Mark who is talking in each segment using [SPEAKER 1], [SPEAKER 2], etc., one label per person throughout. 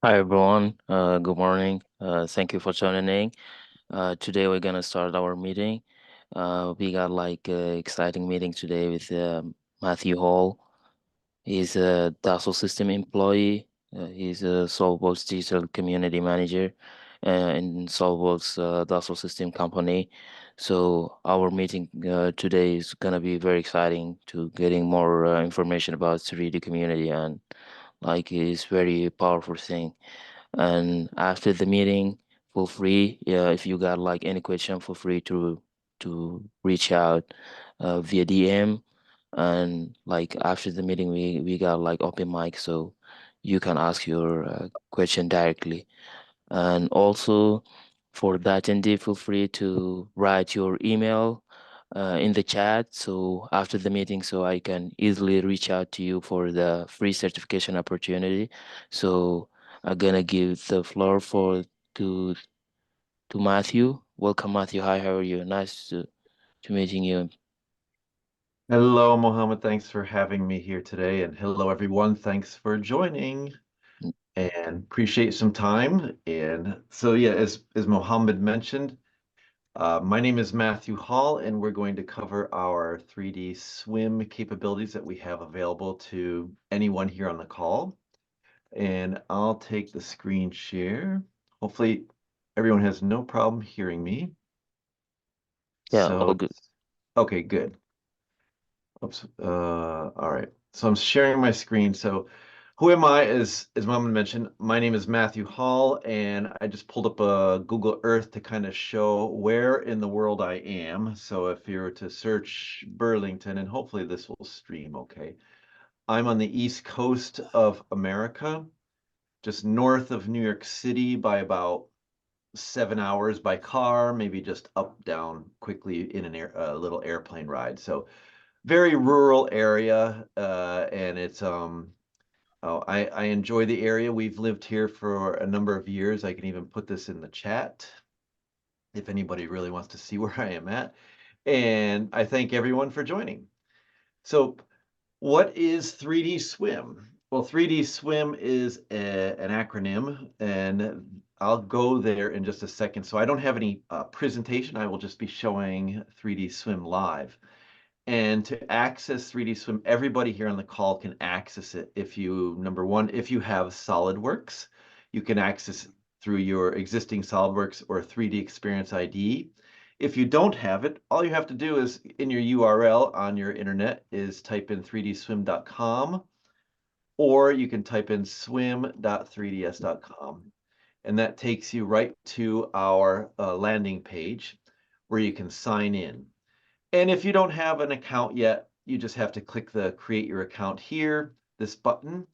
[SPEAKER 1] Hi everyone. Good morning. Thank you for joining in. Today we're gonna start our meeting. We got like exciting meeting today with Matthew Hall. He's a Dassault System employee. He's a Solidworks digital community manager in Solidworks Dassault System company. So our meeting today is gonna be very exciting to getting more information about 3D community and like it's very powerful thing. And after the meeting, feel free, yeah, if you got like any question, feel free to reach out via DM. And like after the meeting, we got like open mic, so you can ask your question directly. And also for that attendee, feel free to write your email in the chat. So after the meeting, so I can easily reach out to you for the free certification opportunity. So I'm gonna give the floor to to Matthew. Welcome, Matthew. Hi, how are you? Nice to meeting you.
[SPEAKER 2] Hello, Mohammed. Thanks for having me here today. And hello, everyone. Thanks for joining and appreciate some time. And so, yeah, as Mohammed mentioned, my name is Matthew Hall, and we're going to cover our 3D swim capabilities that we have available to anyone here on the call. And I'll take the screen share. Hopefully, everyone has no problem hearing me.
[SPEAKER 1] Yeah, all
[SPEAKER 2] So,
[SPEAKER 1] good.
[SPEAKER 2] okay, good. Oops. All right. So I'm sharing my screen. So who am I? As Mom mentioned, my name is Matthew Hall, and I just pulled up a Google Earth to kind of show where in the world I am. So if you were to search Burlington, and hopefully this will stream okay. I'm on the East Coast of America, just north of New York City by about 7 hours by car, maybe just up, down quickly in a little airplane ride. So very rural area, and it's oh, I enjoy the area. We've lived here for a number of years. I can even put this in the chat if anybody really wants to see where I am at. And I thank everyone for joining. So, what is 3D Swim? Well, 3D Swim is an acronym, and I'll go there in just a second. So I don't have any presentation. I will just be showing 3D Swim live. And to access 3DSwym, everybody here on the call can access it. If you, number one, if you have Solidworks, you can access it through your existing Solidworks or 3D Experience ID. If you don't have it, all you have to do is in your URL on your internet is type in 3dswym.com, or you can type in swim.3ds.com. And that takes you right to our landing page where you can sign in. And if you don't have an account yet, you just have to click the create your account here, this button,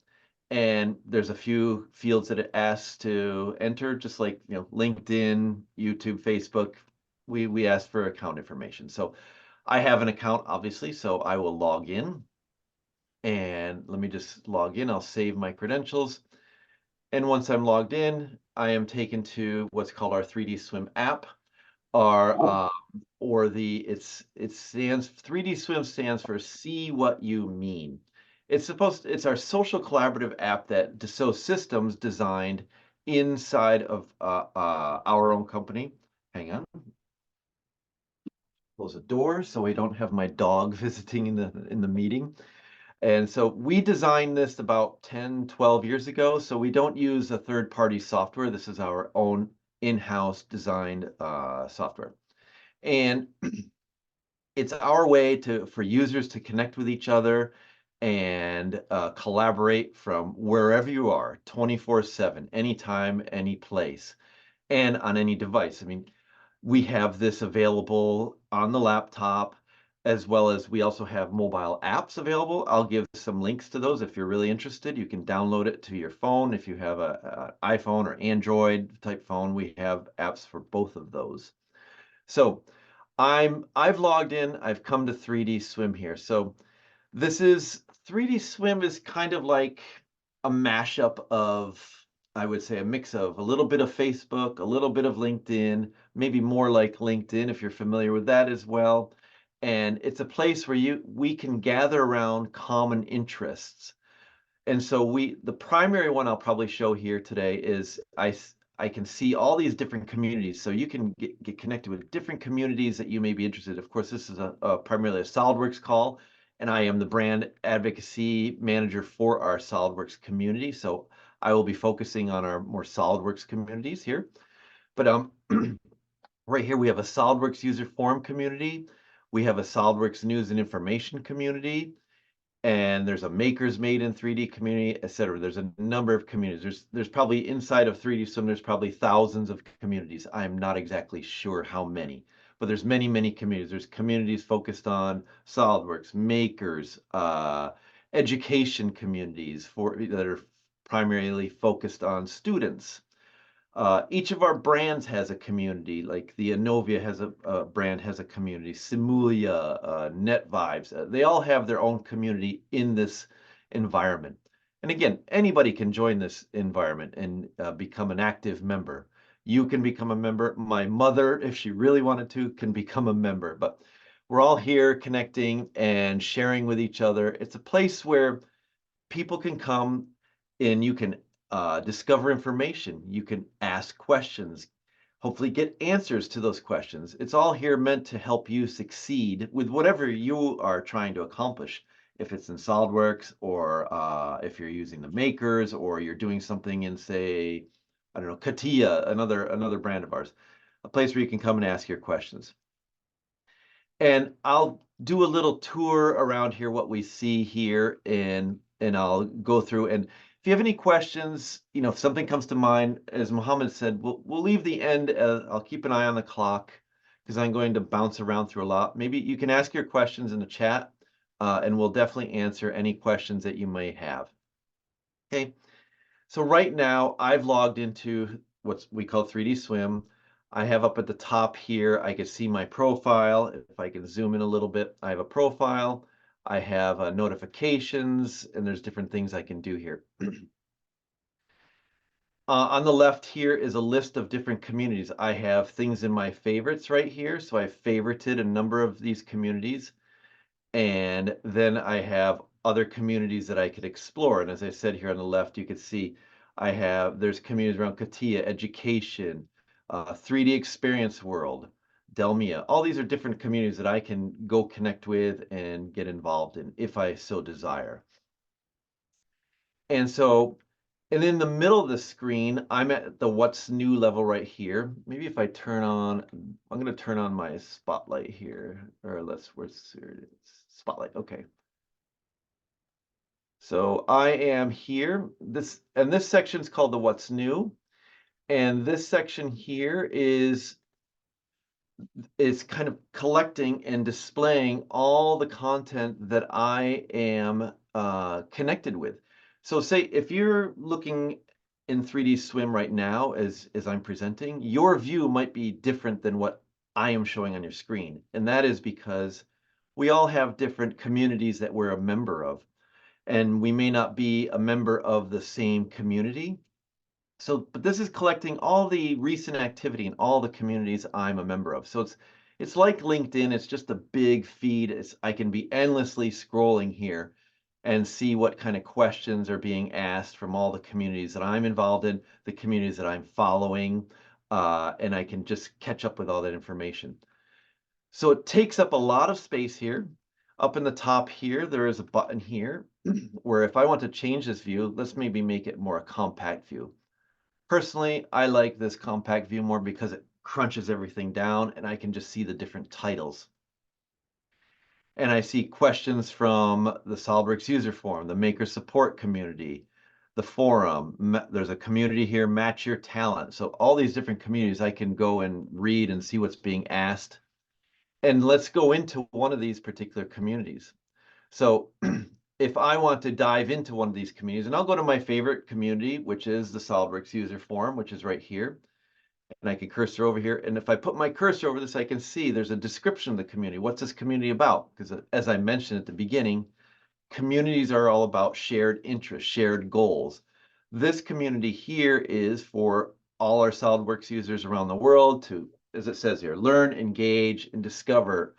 [SPEAKER 2] and there's a few fields that it asks to enter, just like LinkedIn, YouTube, Facebook. We ask for account information. So I have an account, obviously, so I will log in. And let me just log in. I'll save my credentials. And once I'm logged in, I am taken to what's called our 3DSwym app, our or the it stands 3DSwym stands for See What You Mean. It's our social collaborative app that Dassault Systems designed inside of our own company. Hang on, close the door so I don't have my dog visiting in the meeting. And so we designed this about 10, 12 years ago. So we don't use a third-party software. This is our own in-house designed software. And it's our way for users to connect with each other and collaborate from wherever you are, 24/7, anytime, any place, and on any device. I mean, we have this available on the laptop, as well as we also have mobile apps available. I'll give some links to those if you're really interested. You can download it to your phone. If you have an iPhone or Android type phone, we have apps for both of those. So I've logged in, I've come to 3DSwym here. So this is 3DSwym is kind of like a mashup of, I would say, a mix of a little bit of Facebook, a little bit of LinkedIn, maybe more like LinkedIn if you're familiar with that as well. And it's a place where we can gather around common interests. And so the primary one I'll probably show here today is I can see all these different communities. So you can get connected with different communities that you may be interested in. Of course, this is primarily a SolidWorks call, and I am the brand advocacy manager for our SolidWorks community. So I will be focusing on our more SolidWorks communities here. But right here we have a SolidWorks user forum community. We have a SolidWorks news and information community, and there's a makers made in 3D community, etc. There's a number of communities. There's probably inside of 3DSwym, there's probably thousands of communities. I'm not exactly sure how many, but there's many, many communities. There's communities focused on SolidWorks, makers, education communities that are primarily focused on students. Each of our brands has a community, like the Anovia has a brand has a community, Simulia, Net Vibes. They all have their own community in this environment. And again, anybody can join this environment and become an active member. You can become a member. My mother, if she really wanted to, can become a member. But we're all here connecting and sharing with each other. It's a place where people can come and you can discover information. You can ask questions, hopefully get answers to those questions. It's all here meant to help you succeed with whatever you are trying to accomplish. If it's in SolidWorks, or if you're using the makers, or you're doing something in, say, I don't know, Katia, another brand of ours, a place where you can come and ask your questions. And I'll do a little tour around here, what we see here, and I'll go through. And if you have any questions, if something comes to mind, as Mohammed said, we'll leave the end. I'll keep an eye on the clock because I'm going to bounce around through a lot. Maybe you can ask your questions in the chat, and we'll definitely answer any questions that you may have. Okay. So right now I've logged into what we call 3DSwym. I have up at the top here, I can see my profile. If I can zoom in a little bit, I have a profile. I have notifications, and there's different things I can do here. On the left here is a list of different communities. I have things in my favorites right here. So I've favorited a number of these communities. And then I have other communities that I could explore. And as I said here on the left, you can see there's communities around CATIA, education, 3D Experience World, Delmia. All these are different communities that I can go connect with and get involved in if I so desire. And so, and in the middle of the screen, I'm at the what's new level right here. Maybe if I I'm going to turn on my spotlight here, or where's it is? Spotlight, okay. So I am here. This section is called the what's new. And this section here is kind of collecting and displaying all the content that I am connected with. So say if you're looking in 3DSwym right now as I'm presenting, your view might be different than what I am showing on your screen. And that is because we all have different communities that we're a member of, and we may not be a member of the same community. So, but this is collecting all the recent activity in all the communities I'm a member of. So it's like LinkedIn. It's just a big feed. I can be endlessly scrolling here and see what kind of questions are being asked from all the communities that I'm involved in, the communities that I'm following, and I can just catch up with all that information. So it takes up a lot of space here. Up in the top here, there is a button here where if I want to change this view, let's maybe make it more a compact view. Personally, I like this compact view more because it crunches everything down and I can just see the different titles. And I see questions from the SolidWorks user forum, the maker support community, the forum. There's a community here, Match Your Talent. So all these different communities I can go and read and see what's being asked. And let's go into one of these particular communities. So if I want to dive into one of these communities, and I'll go to my favorite community, which is the SolidWorks user forum, which is right here. And I can cursor over here. And if I put my cursor over this, I can see there's a description of the community. What's this community about? Because as I mentioned at the beginning, communities are all about shared interests, shared goals. This community here is for all our SolidWorks users around the world to, as it says here, learn, engage, and discover.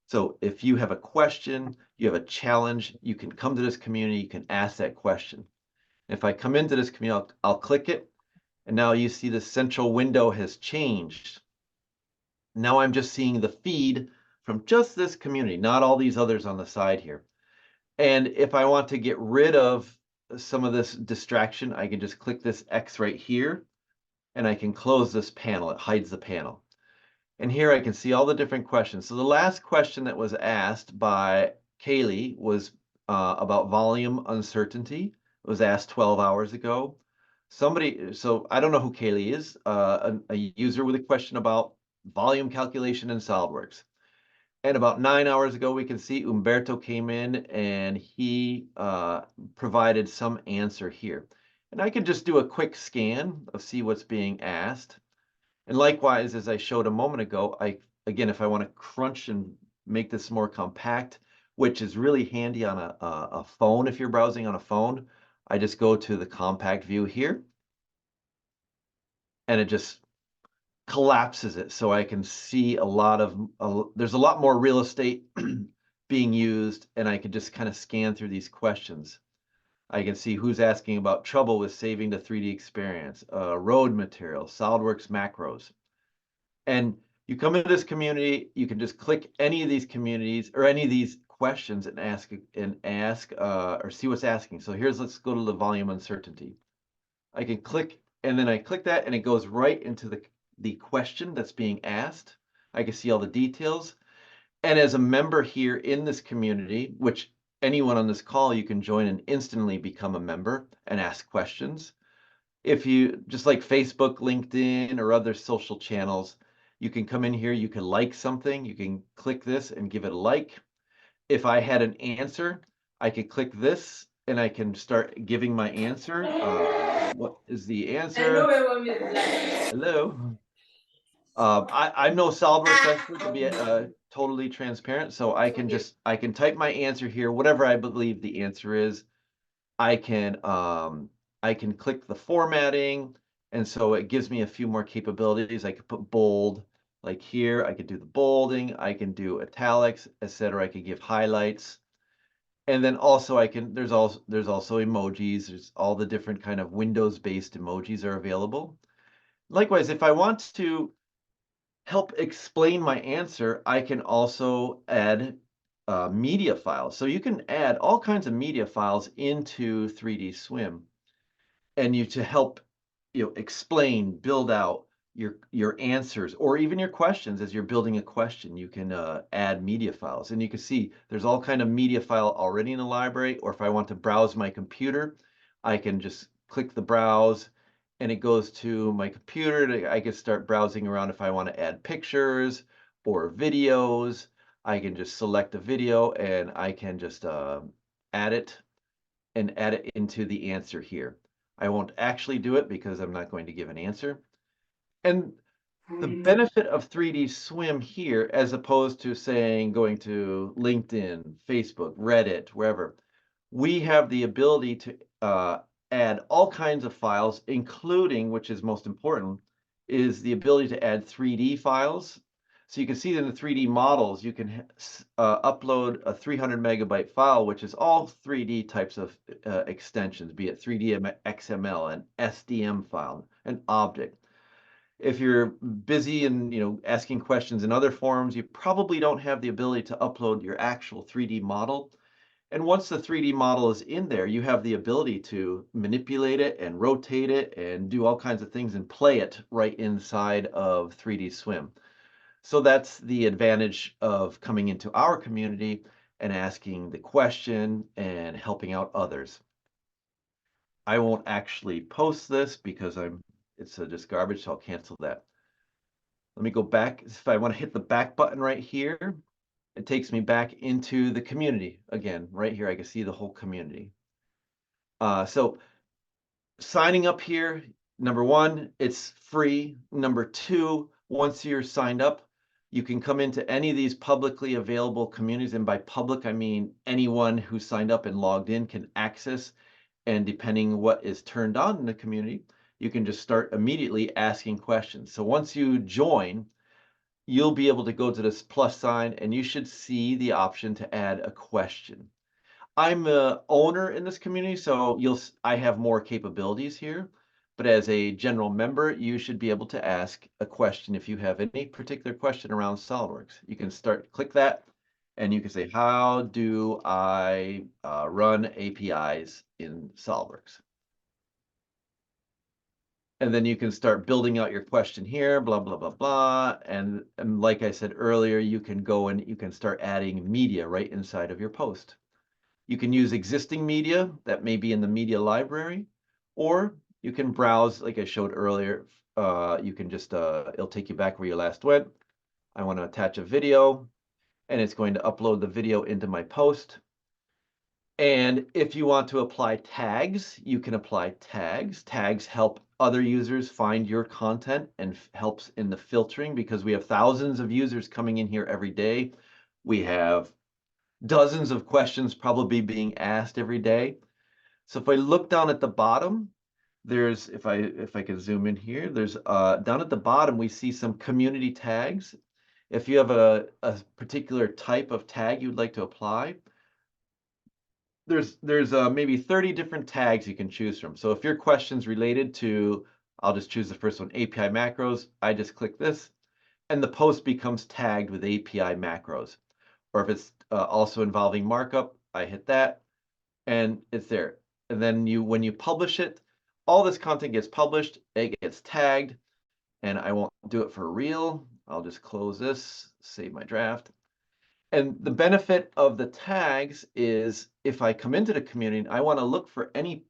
[SPEAKER 2] So if you have a question, you have a challenge, you can come to this community, you can ask that question. If I come into this community, I'll click it, and now you see the central window has changed. Now I'm just seeing the feed from just this community, not all these others on the side here. And if I want to get rid of some of this distraction, I can just click this X right here, and I can close this panel. It hides the panel. And here I can see all the different questions. So the last question that was asked by Kaylee was about volume uncertainty. It was asked 12 hours ago. So I don't know who Kaylee is, a user with a question about volume calculation in Solidworks. And about 9 hours ago, we can see Umberto came in and he provided some answer here. And I can just do a quick scan of see what's being asked. And likewise, as I showed a moment ago, again, if I want to crunch and make this more compact, which is really handy on a phone if you're browsing on a phone, I just go to the compact view here, and it just collapses it so I can see there's a lot more real estate being used, and I can just kind of scan through these questions. I can see who's asking about trouble with saving the 3D experience, road material, SolidWorks macros. And you come into this community, you can just click any of these communities or any of these questions and ask or see what's asking. So let's go to the volume uncertainty. I can click, and then I click that, and it goes right into the question that's being asked. I can see all the details. And as a member here in this community, which anyone on this call, you can join and instantly become a member and ask questions. If you, just like Facebook, LinkedIn, or other social channels, you can come in here, you can like something, you can click this and give it a like. If I had an answer, I could click this and I can start giving my answer. What is the answer? Hello. I'm no SolidWorks expert, to be totally transparent, so I can type my answer here, whatever I believe the answer is. I can click the formatting, and so it gives me a few more capabilities. I could put bold, like here. I could do the bolding. I can do italics, etc. I could give highlights, and then also there's also emojis. There's all the different kind of Windows-based emojis are available. Likewise, if I want to help explain my answer, I can also add media files. So you can add all kinds of media files into 3DSwym, and to help explain, build out your answers, or even your questions. As you're building a question, you can add media files, and you can see there's all kind of media file already in the library. Or if I want to browse my computer, I can just click the browse, and it goes to my computer. I can start browsing around. If I want to add pictures or videos, I can just select a video, and I can just add it into the answer here. I won't actually do it because I'm not going to give an answer. And the benefit of 3DSwym here, as opposed to saying going to LinkedIn, Facebook, Reddit, wherever, we have the ability to add all kinds of files, including, which is most important, is the ability to add 3D files. So you can see that in the 3D models, you can upload a 300 megabyte file, which is all 3D types of extensions, be it 3D XML, an SDM file, an object. If you're busy and asking questions in other forums, you probably don't have the ability to upload your actual 3D model. And once the 3D model is in there, you have the ability to manipulate it and rotate it and do all kinds of things and play it right inside of 3DSwym. So that's the advantage of coming into our community and asking the question and helping out others. I won't actually post this because it's just garbage, so I'll cancel that. Let me go back. If I want to hit the back button right here, it takes me back into the community again. Right here, I can see the whole community. So signing up here, number one, it's free. Number two, once you're signed up, you can come into any of these publicly available communities. And by public, I mean anyone who signed up and logged in can access. And depending what is turned on in the community, you can just start immediately asking questions. So once you join, you'll be able to go to this plus sign, and you should see the option to add a question. I'm a owner in this community, so I have more capabilities here. But as a general member, you should be able to ask a question if you have any particular question around SolidWorks. You can click that, and you can say, how do I run APIs in SolidWorks? And then you can start building out your question here, blah, blah, blah, blah. And like I said earlier, you can go and you can start adding media right inside of your post. You can use existing media that may be in the media library, or you can browse, like I showed earlier. You can just, it'll take you back where you last went. I want to attach a video, and it's going to upload the video into my post. And if you want to apply tags, you can apply tags. Tags help other users find your content and helps in the filtering because we have thousands of users coming in here every day. We have dozens of questions probably being asked every day. So if I look down at the bottom, there's, if I can zoom in here, there's down at the bottom, we see some community tags. If you have a particular type of tag you'd like to apply, there's maybe 30 different tags you can choose from. So if your question's related to, I'll just choose the first one, API macros, I just click this, and the post becomes tagged with API macros. Or if it's also involving markup, I hit that, and it's there. And then when you publish it, all this content gets published, it gets tagged, and I won't do it for real. I'll just close this, save my draft. And the benefit of the tags is if I come into the community and I want to look for any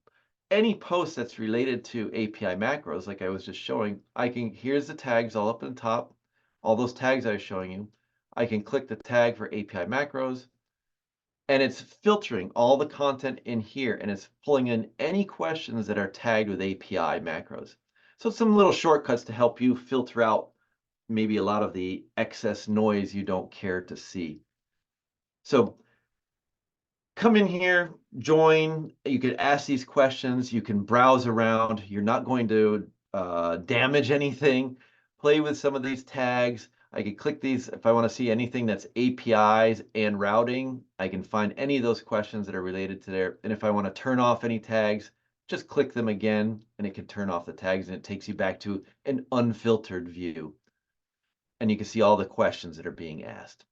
[SPEAKER 2] post that's related to API macros, like I was just showing, here's the tags all up in the top, all those tags I was showing you. I can click the tag for API macros, and it's filtering all the content in here, and it's pulling in any questions that are tagged with API macros. So some little shortcuts to help you filter out maybe a lot of the excess noise you don't care to see. So come in here, join. You can ask these questions. You can browse around. You're not going to damage anything. Play with some of these tags. I can click these if I want to see anything that's APIs and routing. I can find any of those questions that are related to there. And if I want to turn off any tags, just click them again, and it can turn off the tags, and it takes you back to an unfiltered view. And you can see all the questions that are being asked.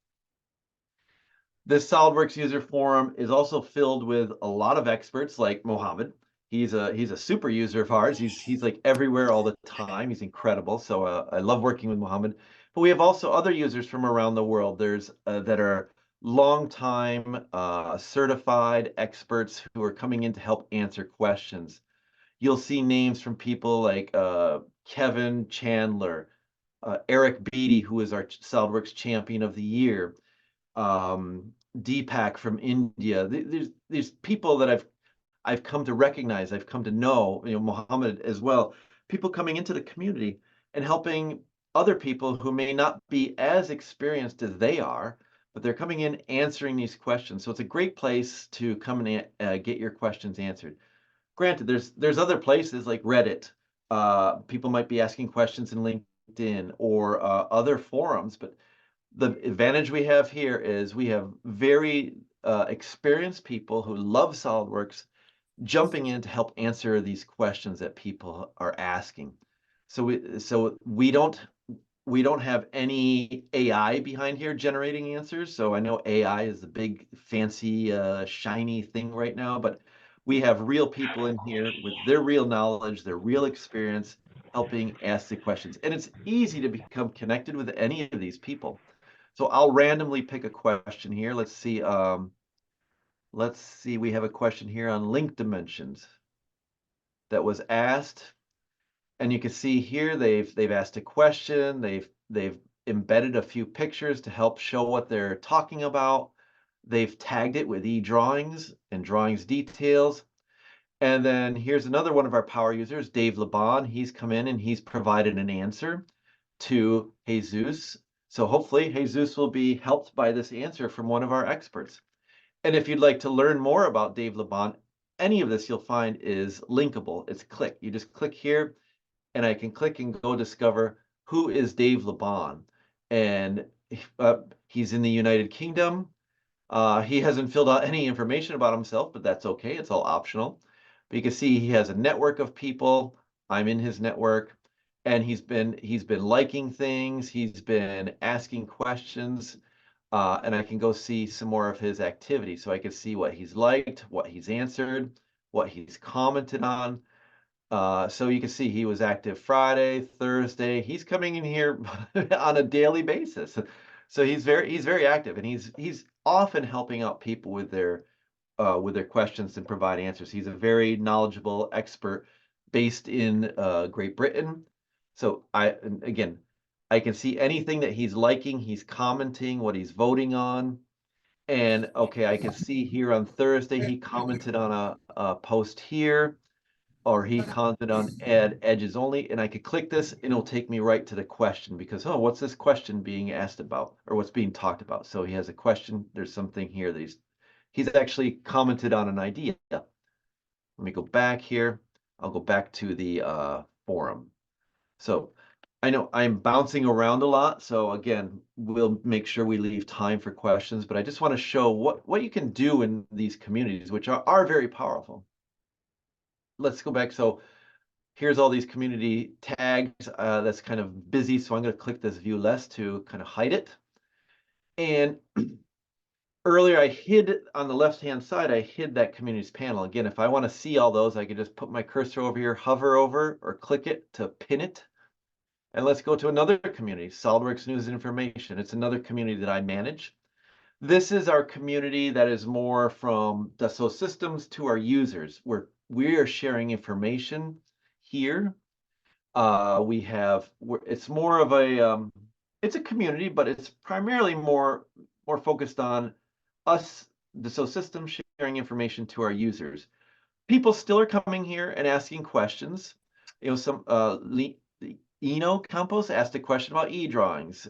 [SPEAKER 2] This SolidWorks user forum is also filled with a lot of experts like Mohammed. He's a super user of ours. He's like everywhere all the time. He's incredible. So I love working with Mohammed. But we have also other users from around the world. There's that are longtime certified experts who are coming in to help answer questions. You'll see names from people like Kevin Chandler, Eric Beatty, who is our SolidWorks Champion of the Year, Deepak from India. There's people that I've come to recognize, I've come to know, Mohammed as well. People coming into the community and helping other people who may not be as experienced as they are, but they're coming in answering these questions. So it's a great place to come and get your questions answered. Granted, there's other places like Reddit. People might be asking questions in LinkedIn or other forums, but the advantage we have here is we have very experienced people who love SolidWorks jumping in to help answer these questions that people are asking. So we don't have any AI behind here generating answers. So I know AI is the big fancy shiny thing right now, but we have real people in here with their real knowledge, their real experience helping ask the questions. And it's easy to become connected with any of these people. So I'll randomly pick a question here. Let's see. We have a question here on link dimensions that was asked. And you can see here they've asked a question. They've embedded a few pictures to help show what they're talking about. They've tagged it with e-drawings and drawings details. And then here's another one of our power users, Dave Laban. He's come in and he's provided an answer to Jesus. So hopefully Jesus will be helped by this answer from one of our experts. And if you'd like to learn more about Dave Laban, any of this you'll find is linkable. It's click. You just click here, and I can click and go discover who is Dave Laban. And he's in the United Kingdom. He hasn't filled out any information about himself, but that's okay. It's all optional. But you can see he has a network of people. I'm in his network, and he's been liking things. He's been asking questions, and I can go see some more of his activity. So I can see what he's liked, what he's answered, what he's commented on. So you can see he was active Friday, Thursday. He's coming in here on a daily basis. So he's very active, and he's often helping out people with their questions and provide answers. He's a very knowledgeable expert based in Great Britain. So and again, I can see anything that he's liking, he's commenting, what he's voting on. And okay, I can see here on Thursday he commented on a post here, or he commented on add edges only, and I could click this and it'll take me right to the question because, oh, what's this question being asked about or what's being talked about? So he has a question. There's something here that he's actually commented on an idea. Let me go back here. I'll go back to the forum. So I know I'm bouncing around a lot. So again, we'll make sure we leave time for questions, but I just want to show what you can do in these communities, which are very powerful. Let's go back. So here's all these community tags. That's kind of busy, so I'm going to click this view less to kind of hide it. And earlier I hid on the left-hand side, I hid that communities panel. Again, if I want to see all those, I could just put my cursor over here, hover over, or click it to pin it. And let's go to another community, Solidworks News and Information. It's another community that I manage. This is our community that is more from Dassault Systems to our users, where we are sharing information here. It's more of it's a community, but it's primarily more focused on us, Dassault Systems, sharing information to our users. People still are coming here and asking questions. Some Eno Campos asked a question about e-drawings.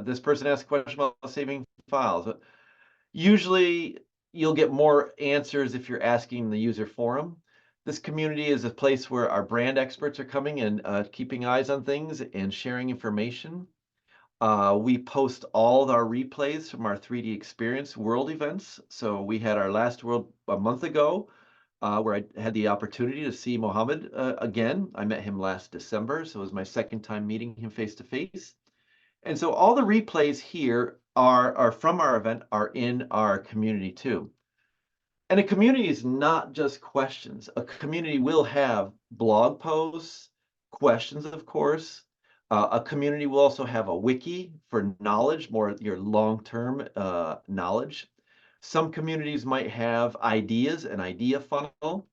[SPEAKER 2] This person asked a question about saving files. Usually you'll get more answers if you're asking the user forum. This community is a place where our brand experts are coming and keeping eyes on things and sharing information. We post all of our replays from our 3D Experience World events. So we had our last World a month ago, where I had the opportunity to see Mohammed again. I met him last December, so it was my second time meeting him face to face. And so all the replays here are from our event, are in our community too. And a community is not just questions. A community will have blog posts, questions, of course. A community will also have a wiki for knowledge, more your long-term knowledge. Some communities might have ideas, an idea funnel.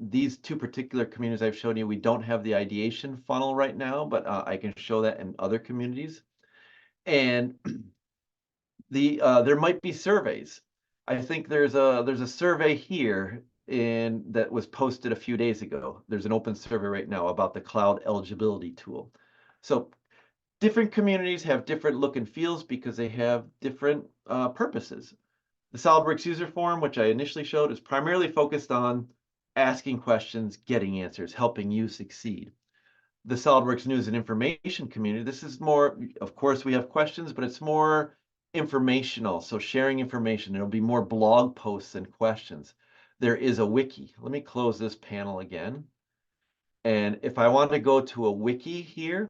[SPEAKER 2] These two particular communities I've shown you, we don't have the ideation funnel right now, but I can show that in other communities. And there might be surveys. I think there's a survey here that was posted a few days ago. There's an open survey right now about the cloud eligibility tool. So different communities have different look and feels because they have different purposes. The SolidWorks user forum, which I initially showed, is primarily focused on asking questions, getting answers, helping you succeed. The SolidWorks News and Information community, this is more, of course, we have questions, but it's more informational. So sharing information, it'll be more blog posts and questions. There is a wiki. Let me close this panel again. And if I want to go to a wiki here,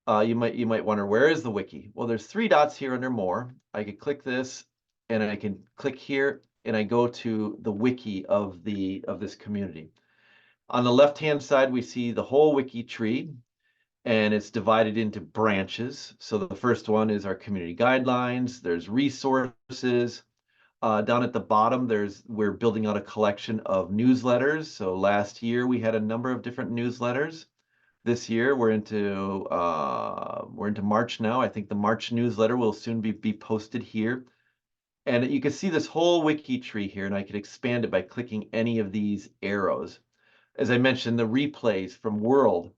[SPEAKER 2] you might wonder, where is the wiki? Well, there's three dots here under more. I could click this and I can click here and I go to the wiki of this community. On the left-hand side, we see the whole wiki tree, and it's divided into branches. So the first one is our community guidelines. There's resources. Down at the bottom, we're building out a collection of newsletters. So last year we had a number of different newsletters. This year we're into March now. I think the March newsletter will soon be posted here. And you can see this whole wiki tree here, and I can expand it by clicking any of these arrows. As I mentioned, the replays from World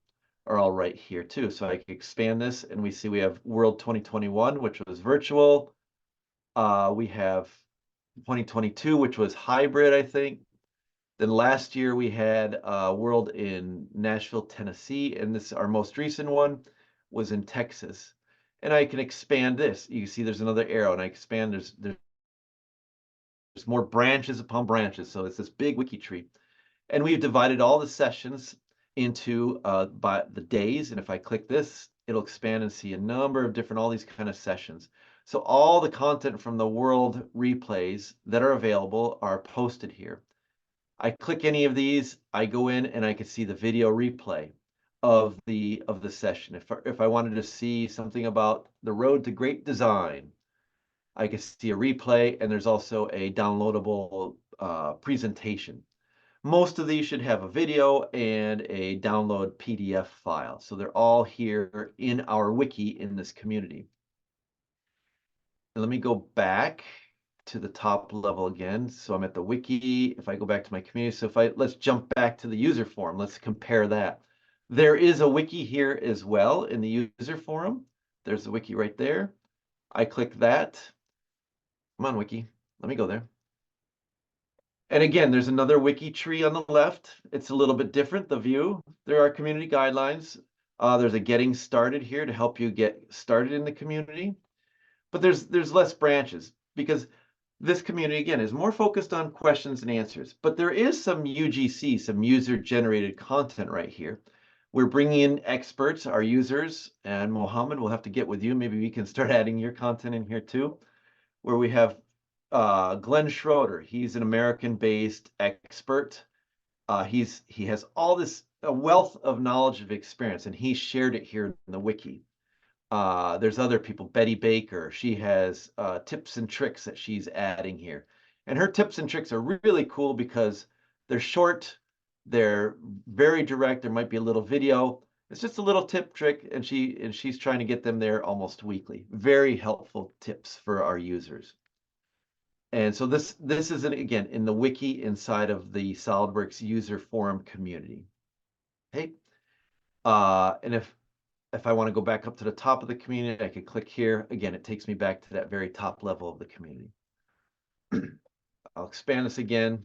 [SPEAKER 2] are all right here too. So I can expand this and we see we have World 2021, which was virtual. We have 2022, which was hybrid, I think. Then last year we had World in Nashville, Tennessee, and our most recent one was in Texas. and I can expand this. You can see there's another arrow, and I expand. There's more branches upon branches, so it's this big wiki tree. And we've divided all the sessions into by the days. And if I click this, it'll expand and see a number of different, all these kind of sessions. So all the content from the world replays that are available are posted here. I click any of these, I go in and I can see the video replay of the session. If I wanted to see something about the road to great design, I can see a replay, and there's also a downloadable presentation. Most of these should have a video and a download PDF file. So they're all here in our wiki in this community. And let me go back to the top level again. So I'm at the wiki. If I go back to my community, so let's jump back to the user forum. Let's compare that. There is a wiki here as well in the user forum. There's the wiki right there. I click that. Come on, wiki. Let me go there. And again, there's another wiki tree on the left. It's a little bit different, the view. There are community guidelines. There's a getting started here to help you get started in the community. But there's less branches because this community, again, is more focused on questions and answers. But there is some UGC, some user-generated content right here. We're bringing in experts, our users, and Mohammed, we'll have to get with you. Maybe we can start adding your content in here too, where we have Glenn Schroeder. He's an American-based expert. He has all this a wealth of knowledge of experience, and he shared it here in the wiki. There's other people, Betty Baker. She has tips and tricks that she's adding here. And her tips and tricks are really cool because they're short, they're very direct. There might be a little video. It's just a little tip trick, and she's trying to get them there almost weekly. Very helpful tips for our users. And so this is, again, in the wiki inside of the SolidWorks user forum community. Okay. And if I want to go back up to the top of the community, I could click here. Again, it takes me back to that very top level of the community. I'll expand this again.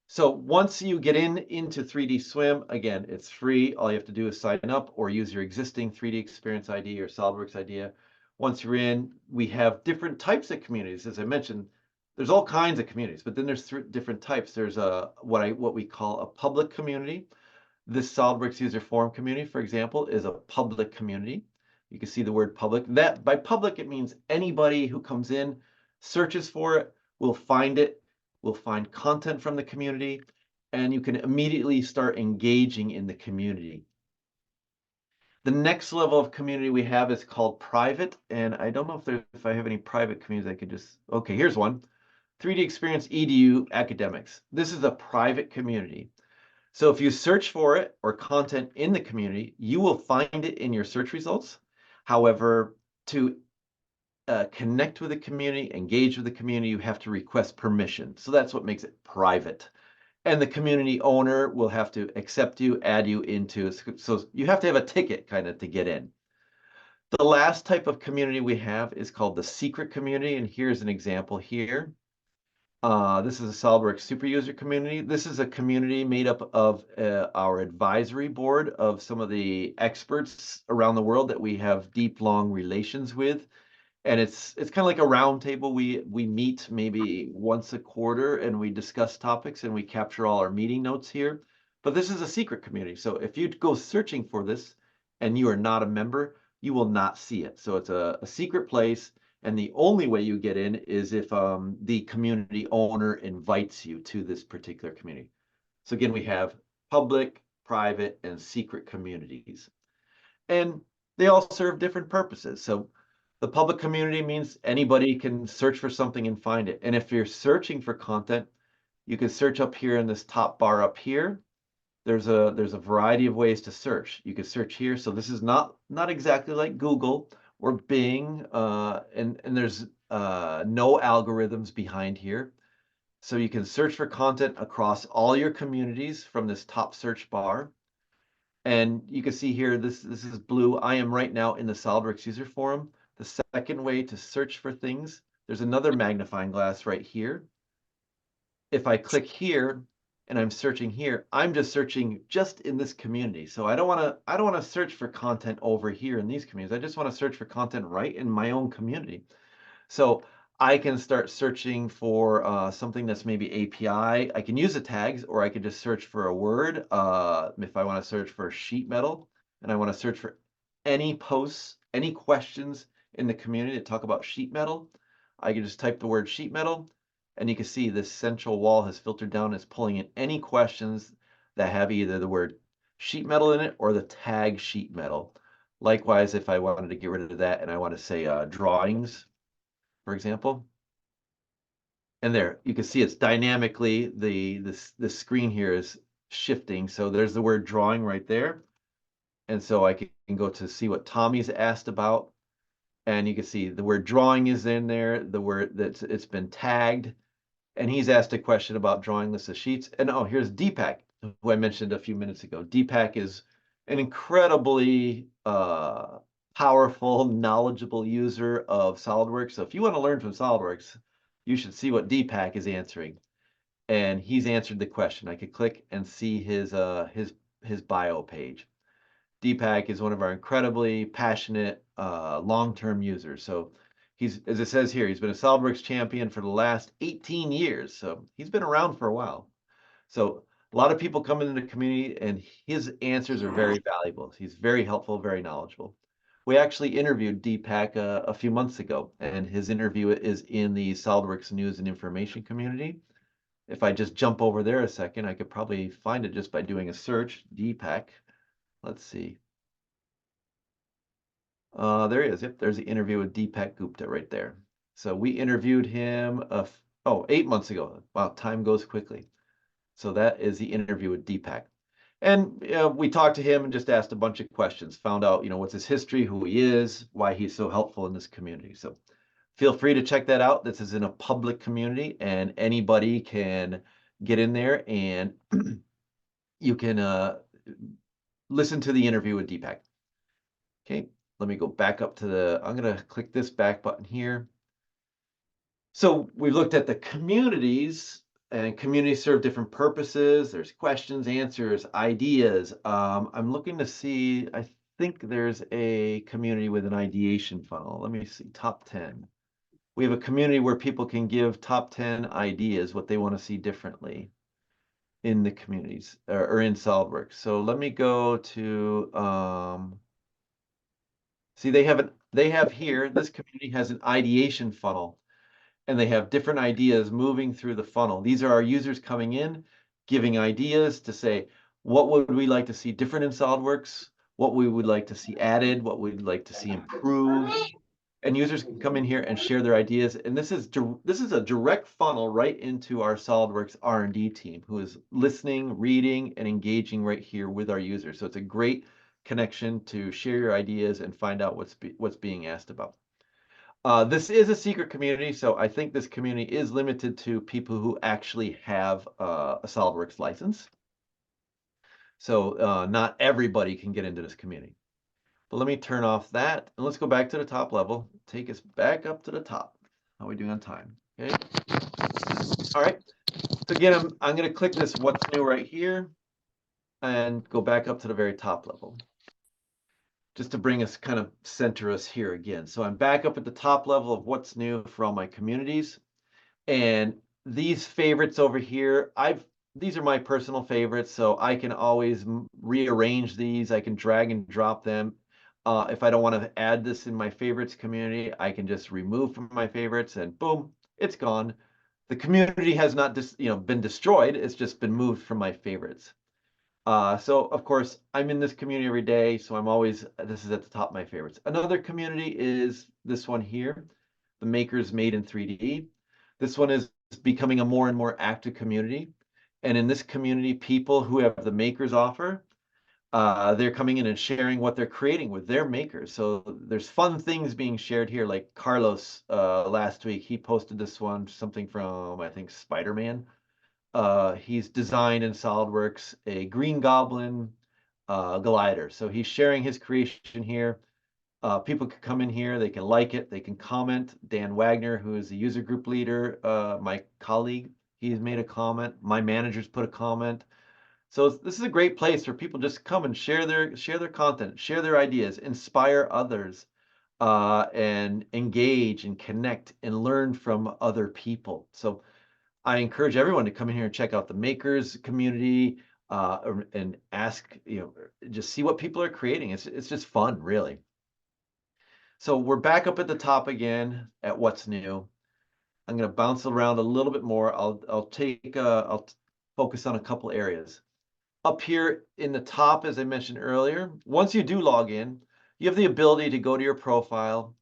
[SPEAKER 2] So once you get into 3DSwym, again, it's free. All you have to do is sign up or use your existing 3D Experience ID or SolidWorks ID. Once you're in, we have different types of communities. As I mentioned, there's all kinds of communities, but then there's different types. There's what we call a public community. This SolidWorks user forum community, for example, is a public community. You can see the word public. That by public, it means anybody who comes in, searches for it, will find it, will find content from the community, and you can immediately start engaging in the community. The next level of community we have is called private, and I don't know if I have any private communities I could just, okay, here's one. 3D Experience EDU Academics. This is a private community. So if you search for it or content in the community, you will find it in your search results. However, to connect with the community, engage with the community, you have to request permission. So that's what makes it private. And the community owner will have to accept you, add you into it. So you have to have a ticket kind of to get in. The last type of community we have is called the secret community. And here's an example here. This is a SolidWorks super user community. This is a community made up of our advisory board of some of the experts around the world that we have deep, long relations with. And it's kind of like a round table. We meet maybe once a quarter and we discuss topics and we capture all our meeting notes here. But this is a secret community. So if you go searching for this and you are not a member, you will not see it. So it's a secret place. And the only way you get in is if the community owner invites you to this particular community. So again, we have public, private, and secret communities. And they all serve different purposes. So the public community means anybody can search for something and find it. And if you're searching for content, you can search up here in this top bar up here. There's a variety of ways to search. You can search here. So this is not exactly like Google or Bing, and there's no algorithms behind here. So you can search for content across all your communities from this top search bar. And you can see here, this is blue. I am right now in the SolidWorks user forum. The second way to search for things, there's another magnifying glass right here. If I click here, and I'm searching here, I'm just searching just in this community. So I don't want to search for content over here in these communities. I just want to search for content right in my own community. So I can start searching for something that's maybe API. I can use the tags, or I can just search for a word. If I want to search for sheet metal, and I want to search for any posts, any questions in the community that talk about sheet metal, I can just type the word sheet metal, and you can see this central wall has filtered down. It's pulling in any questions that have either the word sheet metal in it or the tag sheet metal. Likewise, if I wanted to get rid of that and I want to say drawings, for example. And there, you can see it's dynamically, the screen here is shifting. So there's the word drawing right there. And so I can go to see what Tommy's asked about. And you can see the word drawing is in there, the word that it's been tagged. And he's asked a question about drawing lists of sheets. And oh, here's Deepak, who I mentioned a few minutes ago. Deepak is an incredibly powerful, knowledgeable user of Solidworks. So if you want to learn from Solidworks, you should see what Deepak is answering. And he's answered the question. I could click and see his bio page. Deepak is one of our incredibly passionate long-term users. So he's, as it says here, he's been a SolidWorks champion for the last 18 years. So he's been around for a while. So a lot of people come into the community, and his answers are very valuable. He's very helpful, very knowledgeable. We actually interviewed Deepak a few months ago, and his interview is in the SolidWorks news and information community. If I just jump over there a second, I could probably find it just by doing a search, Deepak. Let's see. There he is. Yep, there's the interview with Deepak Gupta right there. So we interviewed him 8 months ago. Wow, time goes quickly. So that is the interview with Deepak. And we talked to him and just asked a bunch of questions, found out, what's his history, who he is, why he's so helpful in this community. So feel free to check that out. This is in a public community, and anybody can get in there, and you can listen to the interview with Deepak. Okay, let me go back up to I'm going to click this back button here. So we looked at the communities, and communities serve different purposes. There's questions, answers, ideas. I'm looking to see, I think there's a community with an ideation funnel. Let me see, top 10. We have a community where people can give top 10 ideas, what they want to see differently in the communities or in SolidWorks. So let me go to, see, they have here, this community has an ideation funnel, and they have different ideas moving through the funnel. These are our users coming in, giving ideas to say, what would we like to see different in SolidWorks? What we would like to see added, what we'd like to see improved. And users can come in here and share their ideas. And this is a direct funnel right into our SolidWorks R&D team, who is listening, reading, and engaging right here with our users. So it's a great connection to share your ideas and find out what's being asked about. This is a secret community, so I think this community is limited to people who actually have a SolidWorks license. So not everybody can get into this community. But let me turn off that, and let's go back to the top level. Take us back up to the top. How are we doing on time? Okay. All right. So again, I'm going to click this what's new right here and go back up to the very top level, just to bring us, kind of center us here again. So I'm back up at the top level of what's new for all my communities. And these favorites over here, these are my personal favorites, so I can always rearrange these. I can drag and drop them. If I don't want to add this in my favorites community, I can just remove from my favorites, and boom, it's gone. The community has not been destroyed. It's just been moved from my favorites. So of course, I'm in this community every day, so this is at the top of my favorites. Another community is this one here, the Makers Made in 3D. This one is becoming a more and more active community. And in this community, people who have the makers offer, they're coming in and sharing what they're creating with their makers. So there's fun things being shared here, like Carlos last week, he posted this one, something from, I think, Spider-Man. He's designed in SolidWorks a Green Goblin glider. So he's sharing his creation here. People can come in here, they can like it, they can comment. Dan Wagner, who is the user group leader, my colleague, He's made a comment. My managers put a comment. So this is a great place where people just come and share their content, share their ideas, inspire others, and engage and connect and learn from other people. So I encourage everyone to come in here and check out the makers community, and ask, just see what people are creating. It's just fun, really. So we're back up at the top again at what's new. I'm going to bounce around a little bit more. I'll focus on a couple areas. Up here in the top, as I mentioned earlier, once you do log in, you have the ability to go to your profile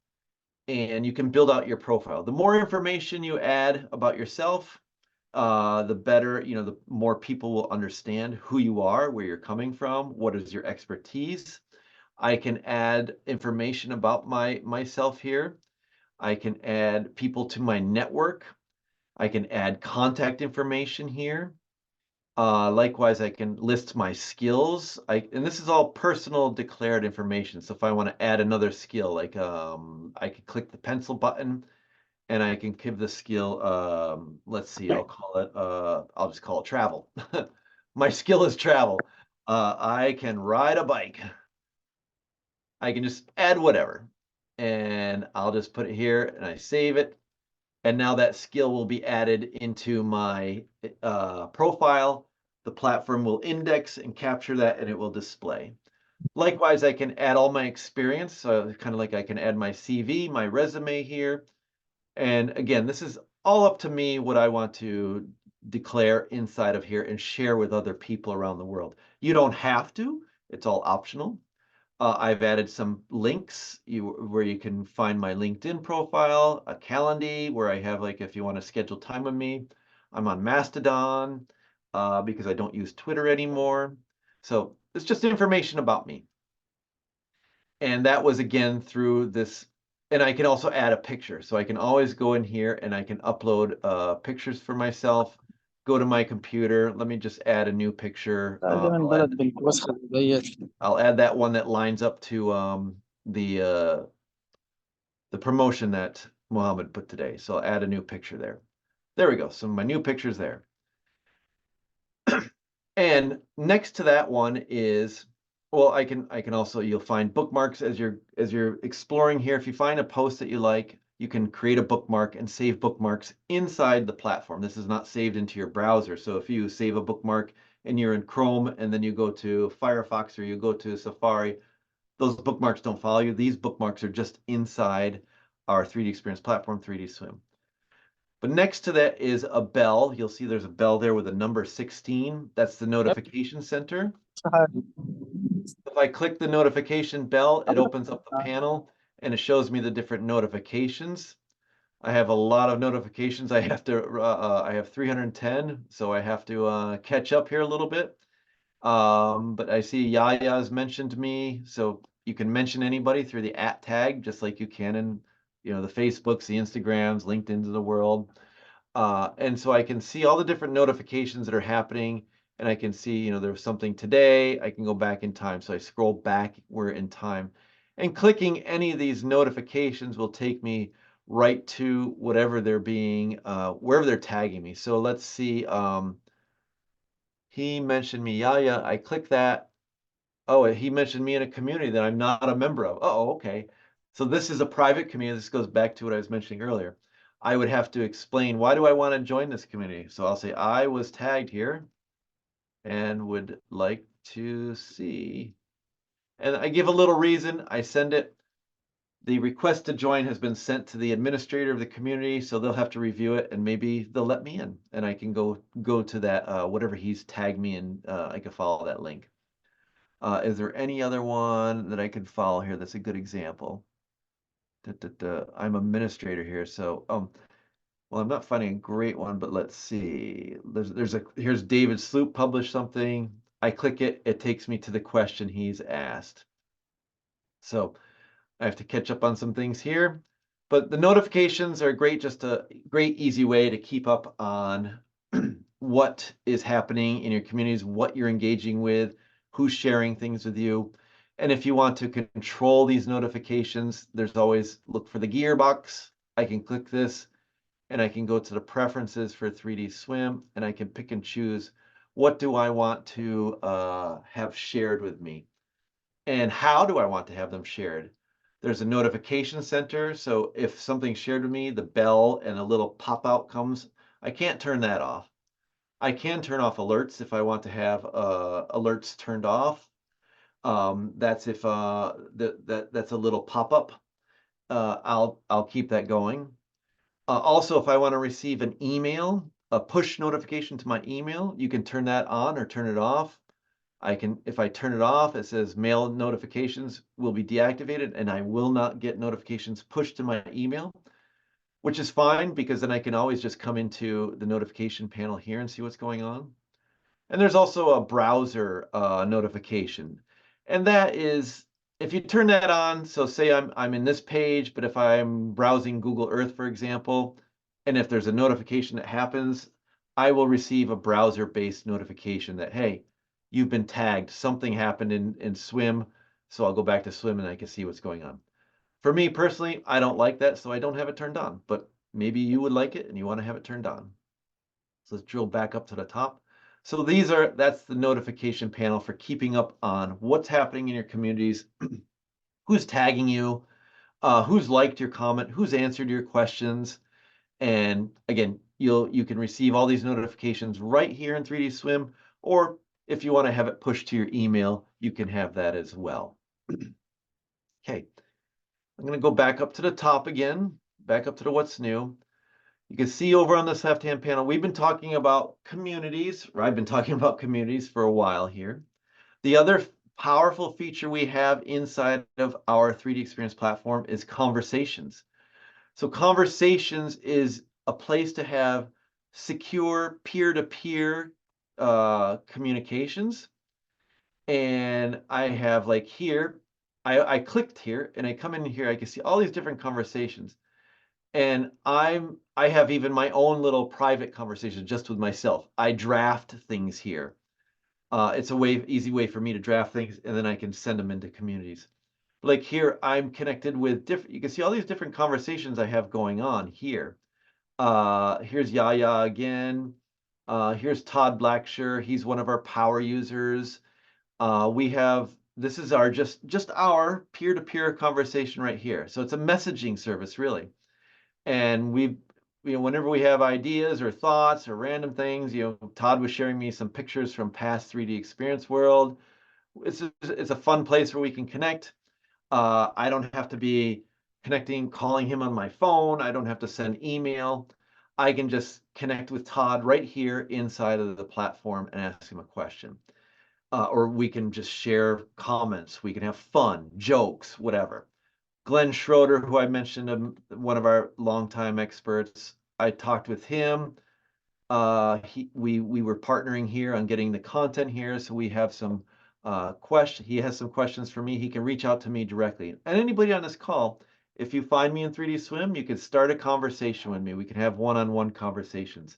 [SPEAKER 2] and you can build out your profile. The more information you add about yourself, the better, the more people will understand who you are, where you're coming from, what is your expertise. I can add information about myself here. I can add people to my network. I can add contact information here. Likewise, I can list my skills. And this is all personal declared information. So if I want to add another skill, like I could click the pencil button and I can give the skill, let's see, I'll just call it travel. My skill is travel. I can ride a bike. I can just add whatever. And I'll just put it here and I save it. And now that skill will be added into my profile. The platform will index and capture that and it will display. Likewise, I can add all my experience. So kind of like I can add my CV, my resume here. And again, this is all up to me what I want to declare inside of here and share with other people around the world. You don't have to, it's all optional. I've added some links where you can find my LinkedIn profile, a Calendly where I have, like, if you want to schedule time with me. I'm on Mastodon because I don't use Twitter anymore. So it's just information about me. And that was again through this, and I can also add a picture. So I can always go in here and I can upload pictures for myself, go to my computer. Let me just add a new picture.
[SPEAKER 3] هذا من بلد بنت وسخ البيت.
[SPEAKER 2] I'll add that one that lines up to the promotion that Mohammed put today. So I'll add a new picture there. There we go. So my new picture's there. And next to that one is, well, I can also, you'll find bookmarks as you're exploring here. If you find a post that you like, you can create a bookmark and save bookmarks inside the platform. This is not saved into your browser. So if you save a bookmark and you're in Chrome and then you go to Firefox or you go to Safari, those bookmarks don't follow you. These bookmarks are just inside our 3D Experience platform, 3DSwym. But next to that is a bell. You'll see there's a bell there with a number 16. That's the notification center. If I click the notification bell, it opens up the panel and it shows me the different notifications. I have a lot of notifications. I have 310, so I have to catch up here a little bit. But I see Yaya's mentioned me, so you can mention anybody through the @ tag, just like you can in, the Facebooks, the Instagrams, LinkedIn's of the world. And so I can see all the different notifications that are happening, and I can see, there was something today. I can go back in time. So I scroll back, we're in time. And clicking any of these notifications will take me right to whatever they're being, wherever they're tagging me. So let's see, he mentioned me, Yaya. I click that. Oh, he mentioned me in a community that I'm not a member of. Oh, okay. So this is a private community. This goes back to what I was mentioning earlier. I would have to explain, why do I want to join this community? So I'll say I was tagged here and would like to see. And I give a little reason. I send it. The request to join has been sent to the administrator of the community, so they'll have to review it and maybe they'll let me in and I can go to that, whatever he's tagged me in, I can follow that link. Is there any other one that I could follow here that's a good example? I'm administrator here, so well, I'm not finding a great one, but let's see. Here's David Sloop published something. I click it, it takes me to the question he's asked. So I have to catch up on some things here, but the notifications are great, just a great easy way to keep up on what is happening in your communities, what you're engaging with, who's sharing things with you. And if you want to control these notifications, there's always look for the gearbox. I can click this and I can go to the preferences for 3DSwym, and I can pick and choose what do I want to have shared with me, and how do I want to have them shared. There's a notification center, so if something's shared with me, the bell and a little pop-out comes. I can't turn that off. I can turn off alerts if I want to have alerts turned off. That's if that's a little pop-up. I'll keep that going. Also, if I want to receive an email, a push notification to my email, you can turn that on or turn it off. If I turn it off, it says mail notifications will be deactivated and I will not get notifications pushed to my email, which is fine because then I can always just come into the notification panel here and see what's going on. And there's also a browser notification. And that is, if you turn that on, so say I'm in this page, but if I'm browsing Google Earth, for example, and if there's a notification that happens, I will receive a browser-based notification that, hey, you've been tagged. Something happened in Swim, so I'll go back to Swim and I can see what's going on. For me personally, I don't like that, so I don't have it turned on, but maybe you would like it and you want to have it turned on. So let's drill back up to the top. So that's the notification panel for keeping up on what's happening in your communities, who's tagging you, who's liked your comment, who's answered your questions. And again, you can receive all these notifications right here in 3DSwym, or if you want to have it pushed to your email, you can have that as well. Okay, I'm going to go back up to the top again, back up to the what's new. You can see over on this left-hand panel, we've been talking about communities, or I've been talking about communities for a while here. The other powerful feature we have inside of our 3D Experience platform is conversations. So conversations is a place to have secure peer-to-peer communications. And I have like here, I clicked here and I come in here, I can see all these different conversations. And I have even my own little private conversation just with myself. I draft things here. It's a easy way for me to draft things, and then I can send them into communities. Like here, I'm connected with different. You can see all these different conversations I have going on here. Here's Yaya again. Here's Todd Blacksher. He's one of our power users. This is our just our peer-to-peer conversation right here. So it's a messaging service, really. And whenever we have ideas or thoughts or random things, Todd was sharing me some pictures from past 3D Experience World. It's a fun place where we can connect. I don't have to be calling him on my phone. I don't have to send email. I can just connect with Todd right here inside of the platform and ask him a question. Or we can just share comments. We can have fun, jokes, whatever. Glenn Schroeder, who I mentioned, one of our longtime experts, I talked with him. We were partnering here on getting the content here, so we have some questions. He has some questions for me. He can reach out to me directly. And anybody on this call, if you find me in 3DSwym, you can start a conversation with me. We can have one-on-one conversations.